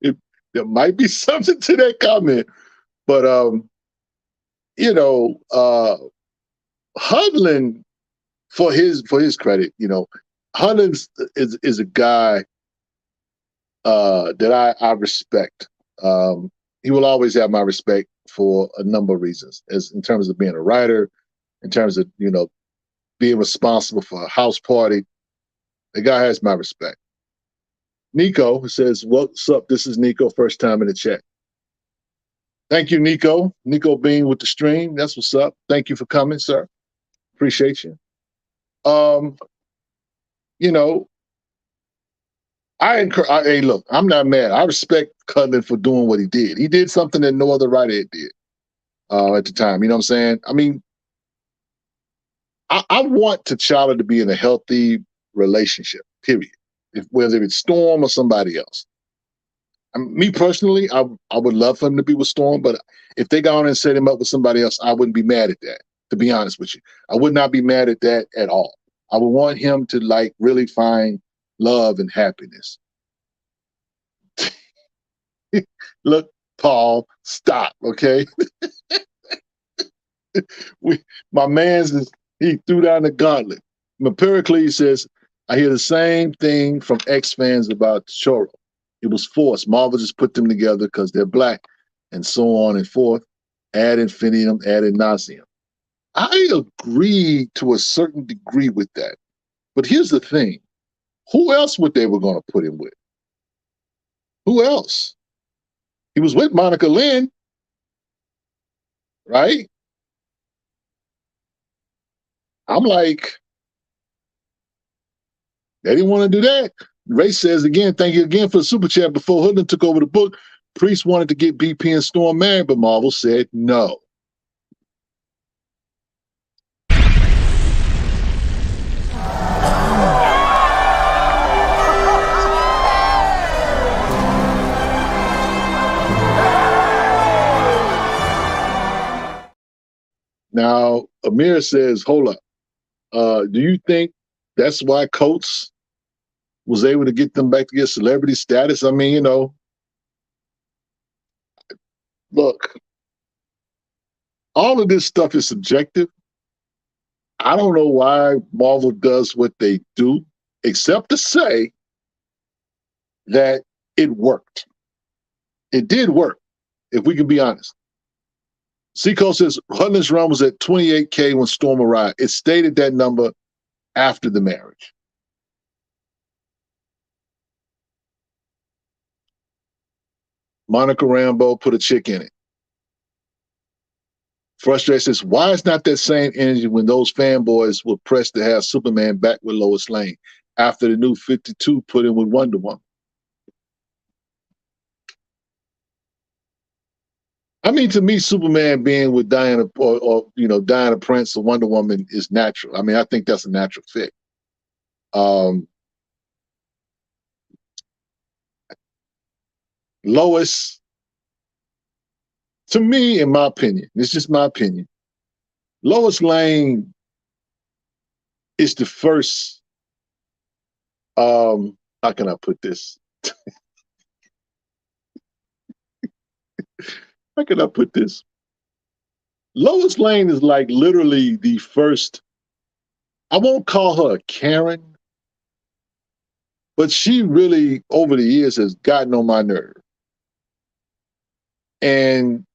There might be something to that comment, But Hudlin, for his credit, Hudlin is a guy that I respect. He will always have my respect for a number of reasons, as in terms of being a writer, in terms of being responsible for a house party. The guy has my respect. Nico says, "What's up? This is Nico. First time in the chat." Thank you, Nico. Nico being with the stream. That's what's up. Thank you for coming, sir. Appreciate you. Hey, look, I'm not mad. I respect Cutler for doing what he did. He did something that no other writer did at the time. You know what I'm saying? I mean, I want T'Challa to be in a healthy relationship, period. Whether it's Storm or somebody else. Me personally, I would love for him to be with Storm, but if they got on and set him up with somebody else, I wouldn't be mad at that, to be honest with you. I would not be mad at that at all. I would want him to really find love and happiness. Look, Paul, stop, okay? My man's he threw down the gauntlet. Pericles says, I hear the same thing from X-fans about Choro. It was forced. Marvel just put them together because they're black, and so on and forth. Ad infinitum, ad nauseum. I agree to a certain degree with that. But here's the thing. Who else would they were going to put him with? Who else? He was with Monica Lynn, right? I'm like, they didn't want to do that. Ray says again, thank you again for the super chat. Before Hoodlin took over the book, Priest wanted to get BP and Storm married, but Marvel said no. Now, Amir says, hold up. Do you think that's why Coates was able to get them back to get celebrity status? I mean, look, all of this stuff is subjective. I don't know why Marvel does what they do, except to say that it worked. It did work, if we can be honest. Seco says Hudlin's run was at 28K when Storm arrived. It stated that number after the marriage. Monica Rambeau put a chick in it. Frustrated says, why is not that same energy when those fanboys were pressed to have Superman back with Lois Lane after the new 52 put in with Wonder Woman? I mean, to me, Superman being with Diana or Diana Prince or Wonder Woman is natural. I mean, I think that's a natural fit. Lois, to me, in my opinion, it's just my opinion, Lois Lane is the first, how can I put this? How can I put this? Lois Lane is like literally the first, I won't call her a Karen, but she really, over the years, has gotten on my nerve. And,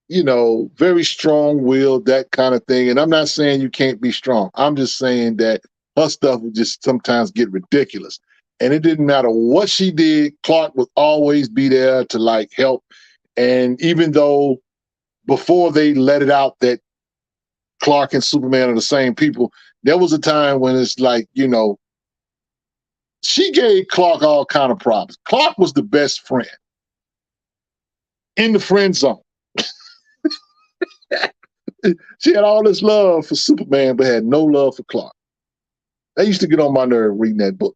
very strong-willed, that kind of thing. And I'm not saying you can't be strong. I'm just saying that her stuff would just sometimes get ridiculous. And it didn't matter what she did, Clark would always be there to help. And even though before they let it out that Clark and Superman are the same people, there was a time when it's she gave Clark all kind of problems. Clark was the best friend in the friend zone. She had all this love for Superman, but had no love for Clark. That used to get on my nerve reading that book.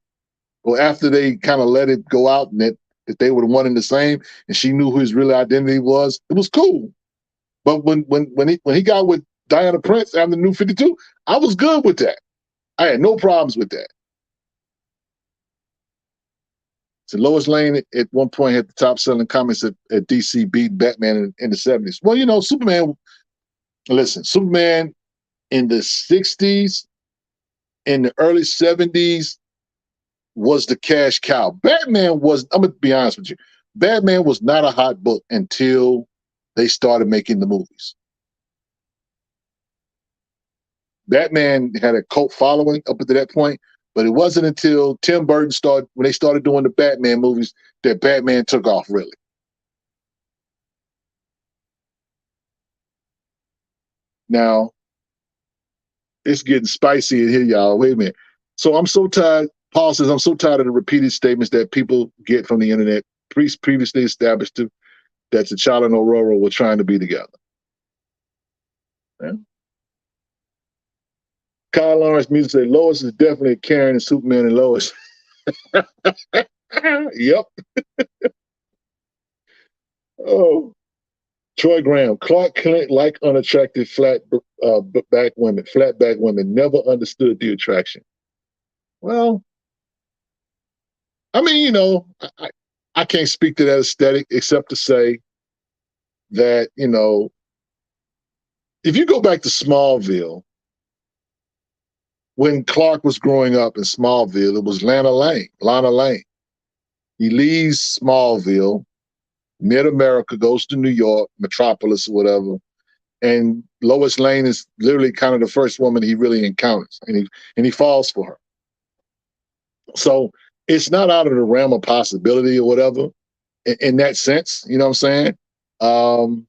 Well, after they kind of let it go out and that they were one and the same, and she knew who his real identity was, it was cool. But when he got with Diana Prince after the New 52, I was good with that. I had no problems with that. So Lois Lane at one point had the top selling comics at DC beat Batman in the 70s. Well, you know, Superman in the 60s, in the early 70s was the cash cow. Batman was, I'm going to be honest with you, Batman was not a hot book until they started making the movies. Batman had a cult following up until that point, but it wasn't until Tim Burton when they started doing the Batman movies, that Batman took off, really. Now, it's getting spicy in here, y'all. Wait a minute. So I'm so tired. Paul says, I'm so tired of the repeated statements that people get from the internet. Previously established that T'Challa and Aurora were trying to be together. Yeah. Kyle Lawrence Music said, Lois is definitely Karen and Superman and Lois. Yep. Oh. Troy Graham, Clark Kent like unattractive flat back women. Never understood the attraction. Well, I mean, you know, I can't speak to that aesthetic except to say that, you know, if you go back to Smallville, when Clark was growing up in Smallville, it was Lana Lane. He leaves Smallville, Mid-America, goes to New York, Metropolis or whatever, and Lois Lane is literally kind of the first woman he really encounters, and he falls for her. So it's not out of the realm of possibility or whatever in that sense, you know what I'm saying?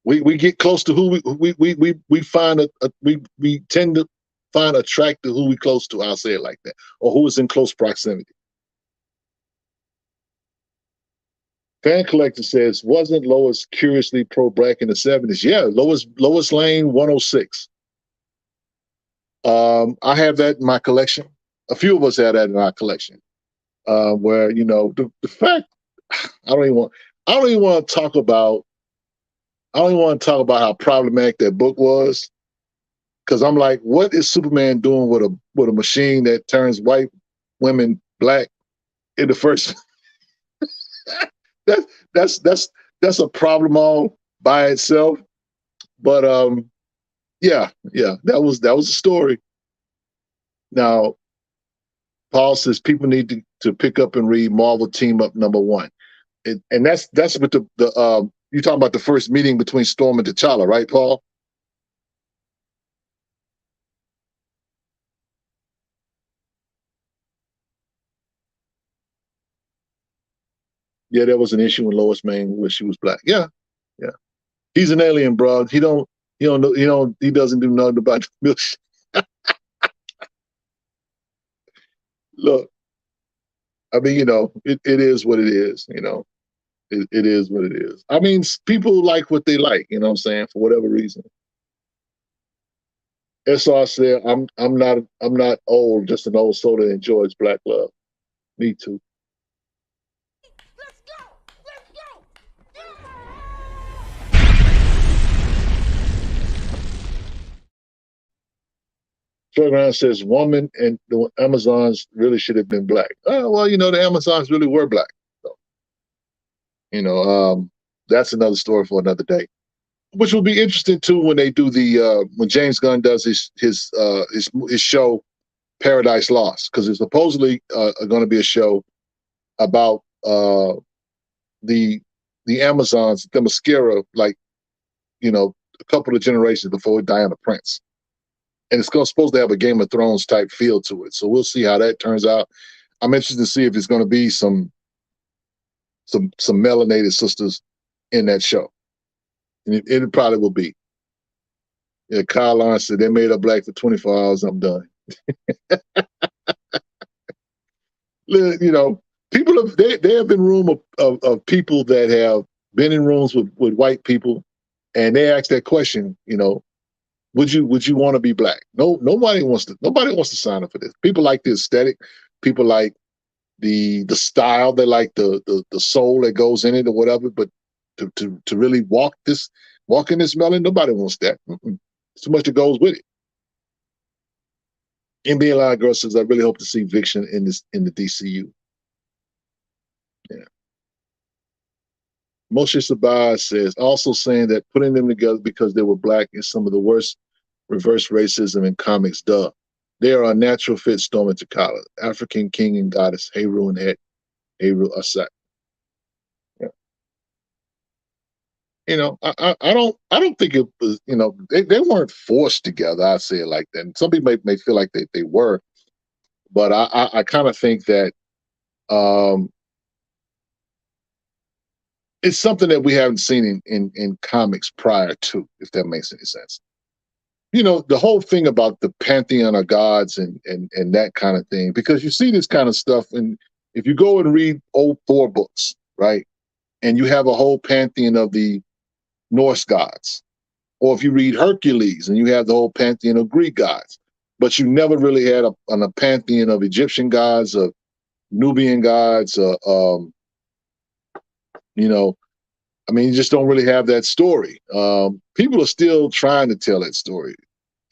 We get close to who we find we tend to find attractive who we close to, I'll say it like that, or who is in close proximity. Fan Collector says, wasn't Lois curiously pro-black in the 70s? Yeah, Lois Lane 106. I have that in my collection. A few of us have that in our collection. Where, you know, the fact I don't even want to talk about how problematic that book was. Because I'm like, what is Superman doing with a machine that turns white women black in the first? That's a problem all by itself. But yeah, that was a story. Now, Paul says people need to pick up and read Marvel Team Up #1, and that's what the you talking about the first meeting between Storm and T'Challa, right, Paul? Yeah, there was an issue with Lois Lane where she was black. Yeah. He's an alien, bro. He doesn't do nothing about the milk. Look, I mean, you know, it is what it is, you know. It is what it is. I mean, people like what they like, you know what I'm saying, for whatever reason. SR said, I'm not old, just an old soul that enjoys black love. Me too. Fairground says, woman and the Amazons really should have been black. Oh, well, you know, the Amazons really were black. So, you know, that's another story for another day. Which will be interesting too when they do when James Gunn does his show Paradise Lost, because it's supposedly going to be a show about the Amazons, the Themyscira, like, you know, a couple of generations before Diana Prince. And it's supposed to have a Game of Thrones type feel to it. So we'll see how that turns out. I'm interested to see if it's going to be some melanated sisters in that show. And it probably will be. Yeah, Kyle Lawrence said they made her black for 24 hours. I'm done. You know, there have been room of people that have been in rooms with white people, and they ask that question, you know, would you want to be black? No, nobody wants to sign up for this. People like the aesthetic, people like the style, they like the soul that goes in it or whatever, but to really walk in this melon, nobody wants that. It's too much that goes with it. NBA Live Girl says, I really hope to see Viction in the DCU. Moshe Sabah says, also saying that putting them together because they were black is some of the worst reverse racism in comics, duh. They are a natural fit, Storm and TChalla, African king and goddess, Heru and Het, Heru Asak. Yeah. You know, I don't think it was, you know, they weren't forced together. I say it like that. And some people may feel like they were, but I kind of think that it's something that we haven't seen in comics prior to, if that makes any sense. You know, the whole thing about the pantheon of gods and that kind of thing, because you see this kind of stuff, and if you go and read old Thor books, right, and you have a whole pantheon of the Norse gods, or if you read Hercules and you have the whole pantheon of Greek gods, but you never really had a pantheon of Egyptian gods, of Nubian gods, you know, I mean, you just don't really have that story. People are still trying to tell that story.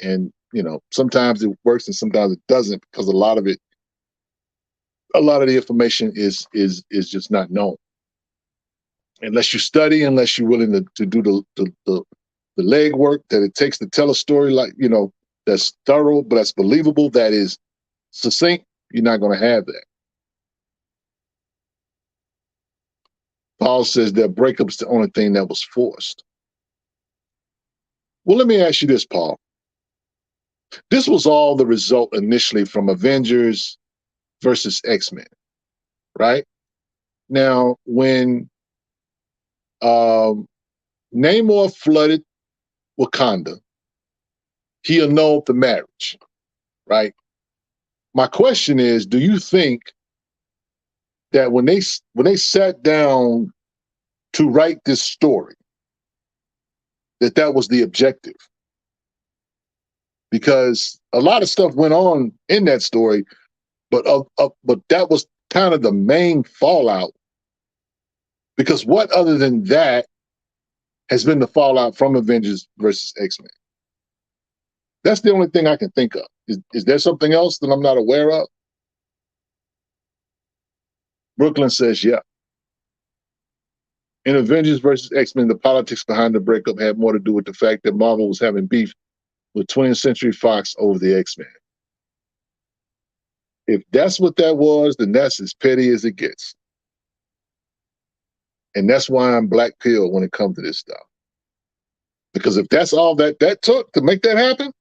And, you know, sometimes it works and sometimes it doesn't, because a lot of the information is just not known. Unless you study, unless you're willing to do the legwork that it takes to tell a story, like, you know, that's thorough, but that's believable, that is succinct, you're not going to have that. Paul says that breakup's the only thing that was forced. Well, let me ask you this, Paul. This was all the result initially from Avengers versus X-Men, right? Now, when Namor flooded Wakanda, he annulled the marriage, right? My question is, do you think that when they sat down to write this story, that was the objective? Because a lot of stuff went on in that story, but that was kind of the main fallout. Because what other than that has been the fallout from Avengers versus X-Men? That's the only thing I can think of. Is there something else that I'm not aware of? Brooklyn says, yeah. In Avengers versus X-Men, the politics behind the breakup had more to do with the fact that Marvel was having beef with 20th Century Fox over the X-Men. If that's what that was, then that's as petty as it gets. And that's why I'm black pill when it comes to this stuff. Because if that's all that took to make that happen,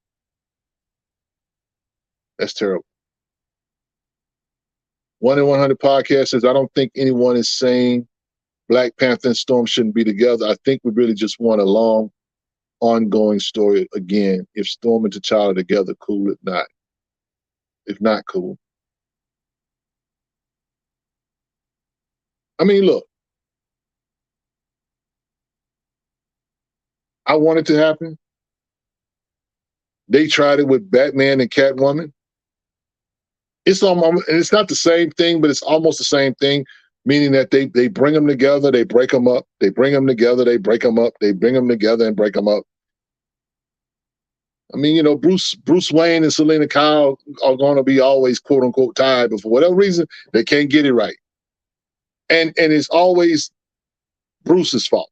that's terrible. 1 in 100 podcast says, I don't think anyone is saying Black Panther and Storm shouldn't be together. I think we really just want a long, ongoing story again. If Storm and T'Challa together, cool. If not, cool. I mean, look, I want it to happen. They tried it with Batman and Catwoman. It's not the same thing, but it's almost the same thing, meaning that they bring them together, they break them up, they bring them together, they break them up, they bring them together and break them up. I mean, you know, Bruce Wayne and Selena Kyle are going to be always quote unquote tied, but for whatever reason, they can't get it right. And it's always Bruce's fault.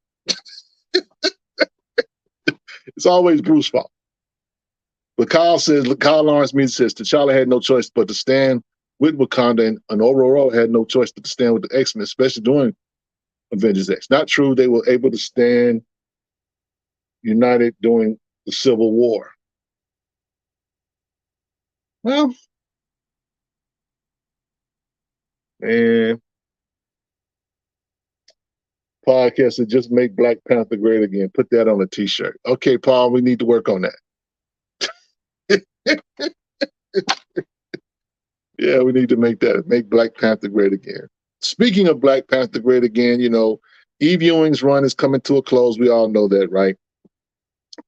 It's always Bruce's fault. But Kyle Lawrence Music says, T'Challa had no choice but to stand with Wakanda, and Ororo had no choice but to stand with the X-Men, especially during Avengers X. Not true, they were able to stand united during the Civil War. Well, man, podcast said, just make Black Panther great again. Put that on a t-shirt. Okay, Paul, we need to work on that. Yeah, we need to make Black Panther great again. Speaking of Black Panther great again, you know, Eve Ewing's run is coming to a close. We all know that, right?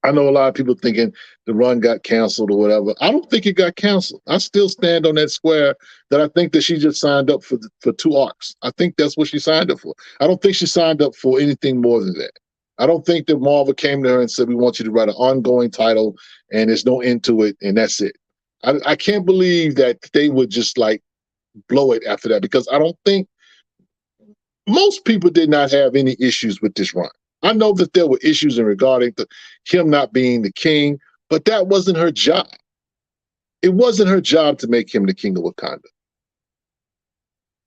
I know a lot of people thinking the run got canceled or whatever. I don't think it got canceled. I still stand on that square that I think that she just signed up for 2 arcs. I think that's what she signed up for. I don't think she signed up for anything more than that. I don't think that Marvel came to her and said, we want you to write an ongoing title and there's no end to it and that's it. I can't believe that they would just like blow it after that, because I don't think most people did not have any issues with this run. I know that there were issues in regarding him not being the king, but that wasn't her job. It wasn't her job to make him the king of Wakanda.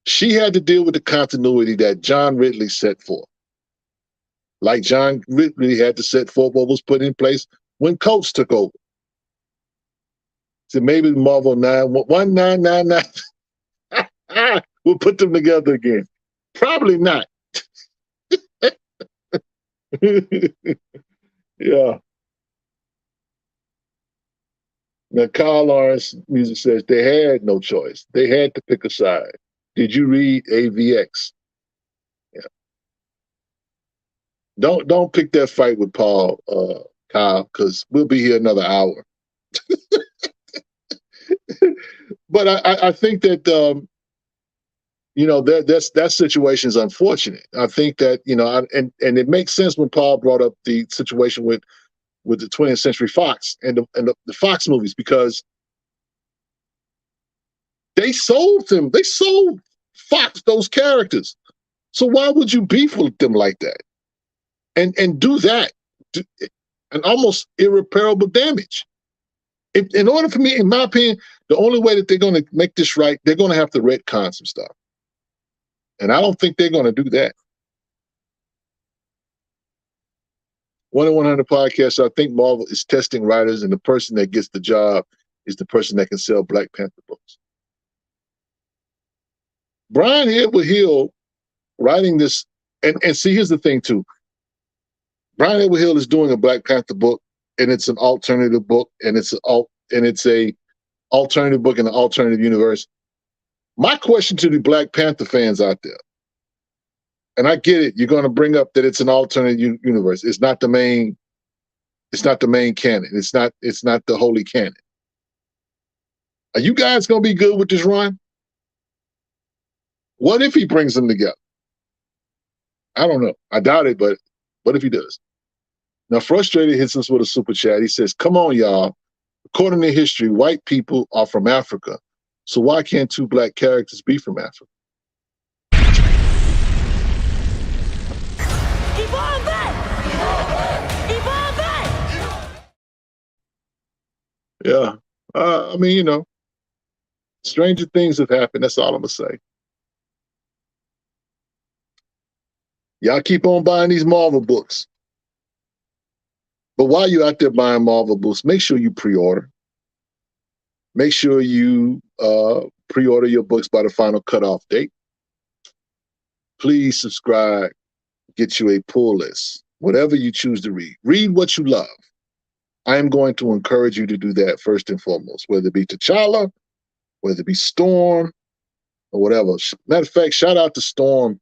She had to deal with the continuity that John Ridley set forth. Like John Ridley had to set forth what was put in place when Coates took over. So maybe Marvel 1999 we'll put them together again. Probably not. Yeah. Now, Carl Lawrence Music says they had no choice. They had to pick a side. Did you read AVX? Yeah. Don't pick that fight with Paul, Kyle, because we'll be here another hour. But I think that that situation is unfortunate. I think that and it makes sense when Paul brought up the situation with the 20th Century Fox and the Fox movies, because they sold them. They sold Fox those characters. So why would you beef with them like that and do that, an almost irreparable damage? In order for me, in my opinion, the only way that they're going to make this right, they're going to have to retcon some stuff. And I don't think they're going to do that. 1 in 100 podcasts, I think Marvel is testing writers, and the person that gets the job is the person that can sell Black Panther books. Brian Edward Hill writing this, and see, here's the thing too. Brian Edward Hill is doing a Black Panther book, and it's an alternative book, and it's a alternative book in an alternative universe. My question to the Black Panther fans out there, and I get it, you're going to bring up that it's an alternate universe. It's not the main canon. It's not the holy canon. Are you guys going to be good with this run? What if he brings them together? I don't know. I doubt it, but what if he does? Now, Frustrated hits us with a super chat. He says, come on, y'all. According to history, white people are from Africa. So why can't 2 Black characters be from Africa? Yeah. I mean, stranger things have happened. That's all I'm going to say. Y'all keep on buying these Marvel books. But while you're out there buying Marvel books, make sure you pre-order. Make sure you pre-order your books by the final cutoff date. Please subscribe. Get you a pull list. Whatever you choose to read. Read what you love. I am going to encourage you to do that first and foremost, whether it be TChalla, whether it be Storm, or whatever. Matter of fact, shout out to Storm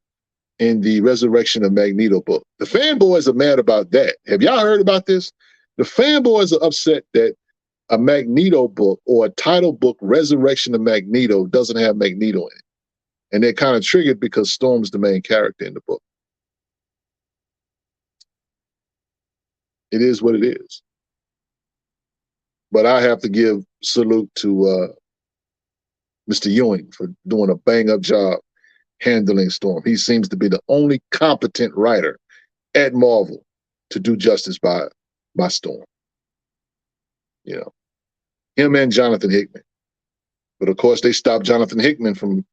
in the Resurrection of Magneto book. The fanboys are mad about that. Have y'all heard about this? The fanboys are upset that a Magneto book or a title book, Resurrection of Magneto, doesn't have Magneto in it. And they're kind of triggered because Storm's the main character in the book. It is what it is. But I have to give salute to Mr. Ewing for doing a bang-up job handling Storm. He seems to be the only competent writer at Marvel to do justice by Storm. Him and Jonathan Hickman. But of course, they stopped Jonathan Hickman from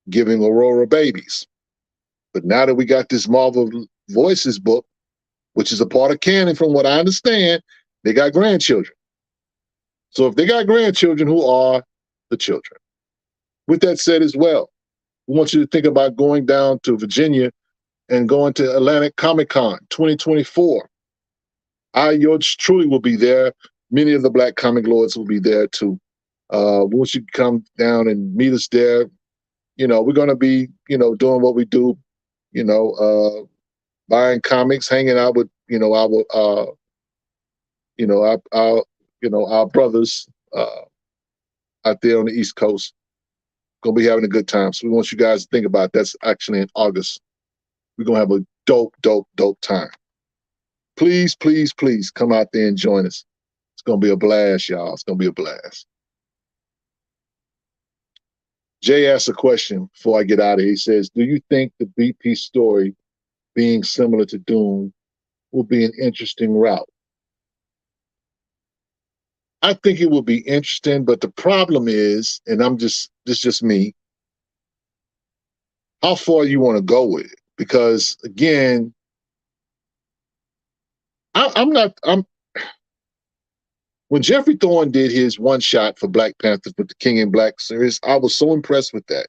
giving Aurora babies. But now that we got this Marvel Voices book, which is a part of canon from what I understand, they got grandchildren. So if they got grandchildren, who are the children? With that said as well, we want you to think about going down to Virginia and going to Atlantic Comic Con 2024. Yours truly will be there. Many of the Black comic lords will be there too. Once you come down and meet us there, we're going to be, doing what we do, buying comics, hanging out with, our brothers out there on the East Coast. Gonna be having a good time. So we want you guys to think about it. That's actually in August. We're gonna have a dope time. Please, please, please come out there and join us. It's gonna be a blast, y'all. It's gonna be a blast. Jay asked a question before I get out of here. He says, do you think the BP story being similar to Doom will be an interesting route? I think it will be interesting, but the problem is, and this is just me, how far you want to go with it. Because again, when Jeffrey Thorne did his one shot for Black Panther with the King in Black series, I was so impressed with that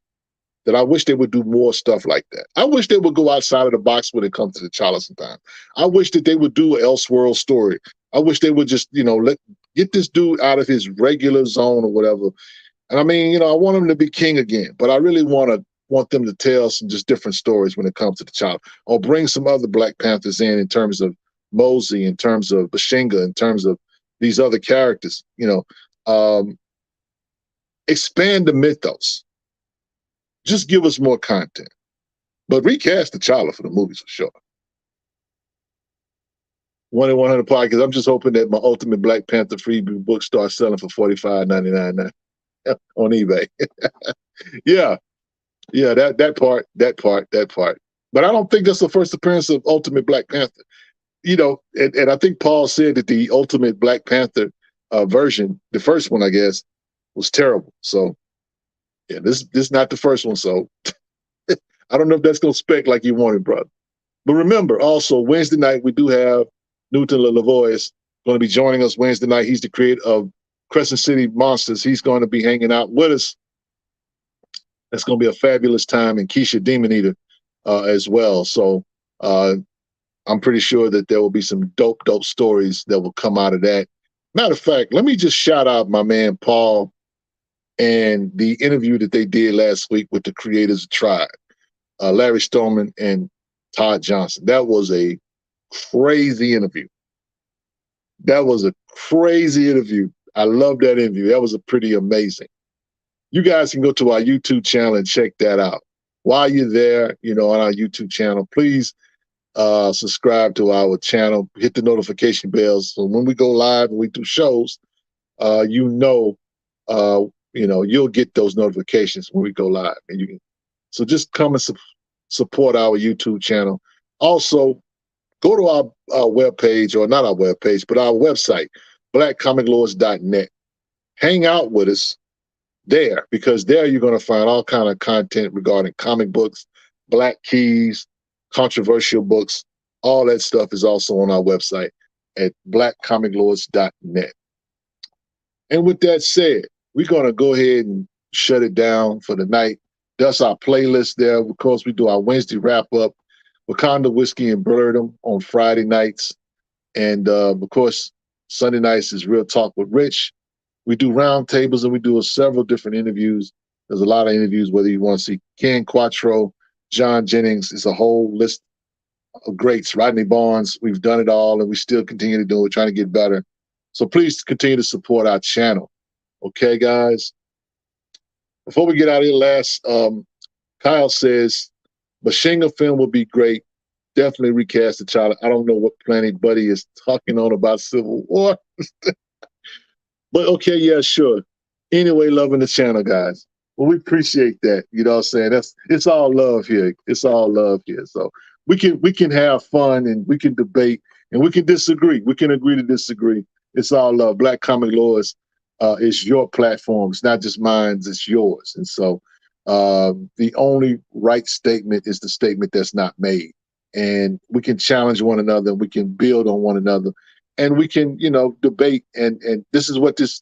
I wish they would do more stuff like that. I wish they would go outside of the box when it comes to T'Challa sometime. I wish that they would do an Elseworld story. I wish they would just, get this dude out of his regular zone or whatever. And I mean, I want him to be king again, but I really want them to tell some just different stories when it comes to T'Challa, or bring some other Black Panthers in terms of Mosey, in terms of Bashinga, in terms of these other characters, expand the mythos. Just give us more content. But recast T'Challa for the movies for sure. 1 in 100 podcast. I'm just hoping that my Ultimate Black Panther freebie book starts selling for $45.99 now on eBay. Yeah, that part. But I don't think that's the first appearance of Ultimate Black Panther. And I think Paul said that the Ultimate Black Panther version, the first one, I guess, was terrible. So, yeah, this is not the first one. So, I don't know if that's going to spec like you wanted, brother. But remember, also, Wednesday night, we do have Newton LaVoyes going to be joining us Wednesday night. He's the creator of Crescent City Monsters. He's going to be hanging out with us. That's going to be a fabulous time. And Keisha Demon Eater as well. So, I'm pretty sure that there will be some dope stories that will come out of that. Matter of fact, let me just shout out my man Paul and the interview that they did last week with the creators of Tribe, Larry Stoneman and Todd Johnson. That was a crazy interview. I love that interview. That was pretty amazing. You guys can go to our YouTube channel and check that out. While you're there, on our YouTube channel, please subscribe to our channel, hit the notification bells. So when we go live and we do shows, you'll get those notifications when we go live. So just come and support our YouTube channel. Also, go to our webpage, or not our webpage, but our website, blackcomiclords.net. Hang out with us there, because there you're going to find all kind of content regarding comic books, Black keys, controversial books. All that stuff is also on our website at blackcomiclords.net. And with that said, we're going to go ahead and shut it down for the night. That's our playlist there. Of course, we do our Wednesday wrap-up, Wakanda Whiskey and Bourbon on Friday nights. And, of course, Sunday nights is Real Talk with Rich. We do roundtables, and we do several different interviews. There's a lot of interviews, whether you want to see Ken Quattro, John Jennings. It's a whole list of greats. Rodney Barnes. We've done it all, and we still continue to do it. We're trying to get better. So please continue to support our channel. Okay, guys? Before we get out of here, Kyle says, Bashinga film would be great. Definitely recast T'Challa. I don't know what Planet Buddy is talking on about Civil War. But okay, yeah, sure. Anyway, loving the channel, guys. Well, we appreciate that. You know what I'm saying? It's all love here. It's all love here. So we can have fun, and we can debate, and we can disagree. We can agree to disagree. It's all love. Black Comic Lords is your platform. It's not just mine, it's yours. And so the only right statement is the statement that's not made. And we can challenge one another, we can build on one another, and we can, debate. And this is what this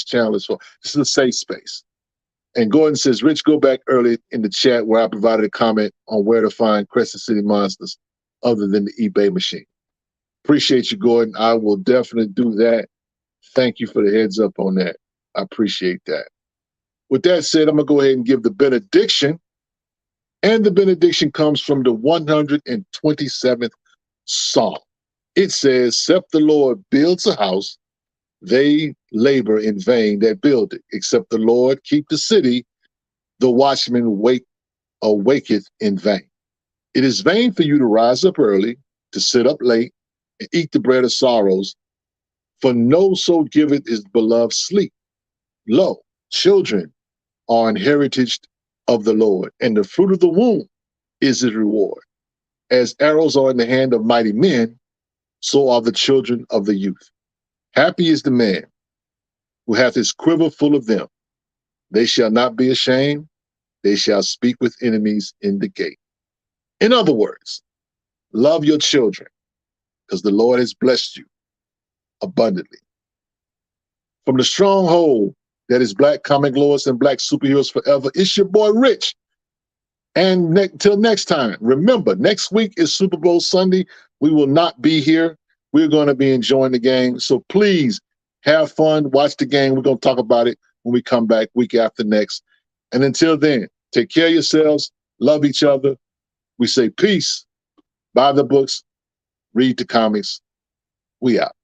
channel is for. This is a safe space. And Gordon says, Rich, go back early in the chat where I provided a comment on where to find Crescent City Monsters other than the eBay machine. Appreciate you, Gordon. I will definitely do that. Thank you for the heads up on that. I appreciate that. With that said, I'm going to go ahead and give the benediction. And the benediction comes from the 127th Psalm. It says, except the Lord builds a house, they labor in vain that build it. Except the Lord keep the city, the watchman waketh in vain. It is vain for you to rise up early, to sit up late, and eat the bread of sorrows, for no so giveth his beloved sleep. Lo, children are an heritage of the Lord, and the fruit of the womb is his reward. As arrows are in the hand of mighty men, so are the children of the youth. Happy is the man who hath his quiver full of them. They shall not be ashamed. They shall speak with enemies in the gate. In other words, love your children, because the Lord has blessed you abundantly. From the stronghold that is Black Comic Lords and Black Superheroes Forever, it's your boy Rich. And till next time, remember, next week is Super Bowl Sunday. We will not be here. We're going to be enjoying the game. So please have fun, watch the game. We're going to talk about it when we come back week after next. And until then, take care of yourselves, love each other. We say peace, buy the books, read the comics. We out.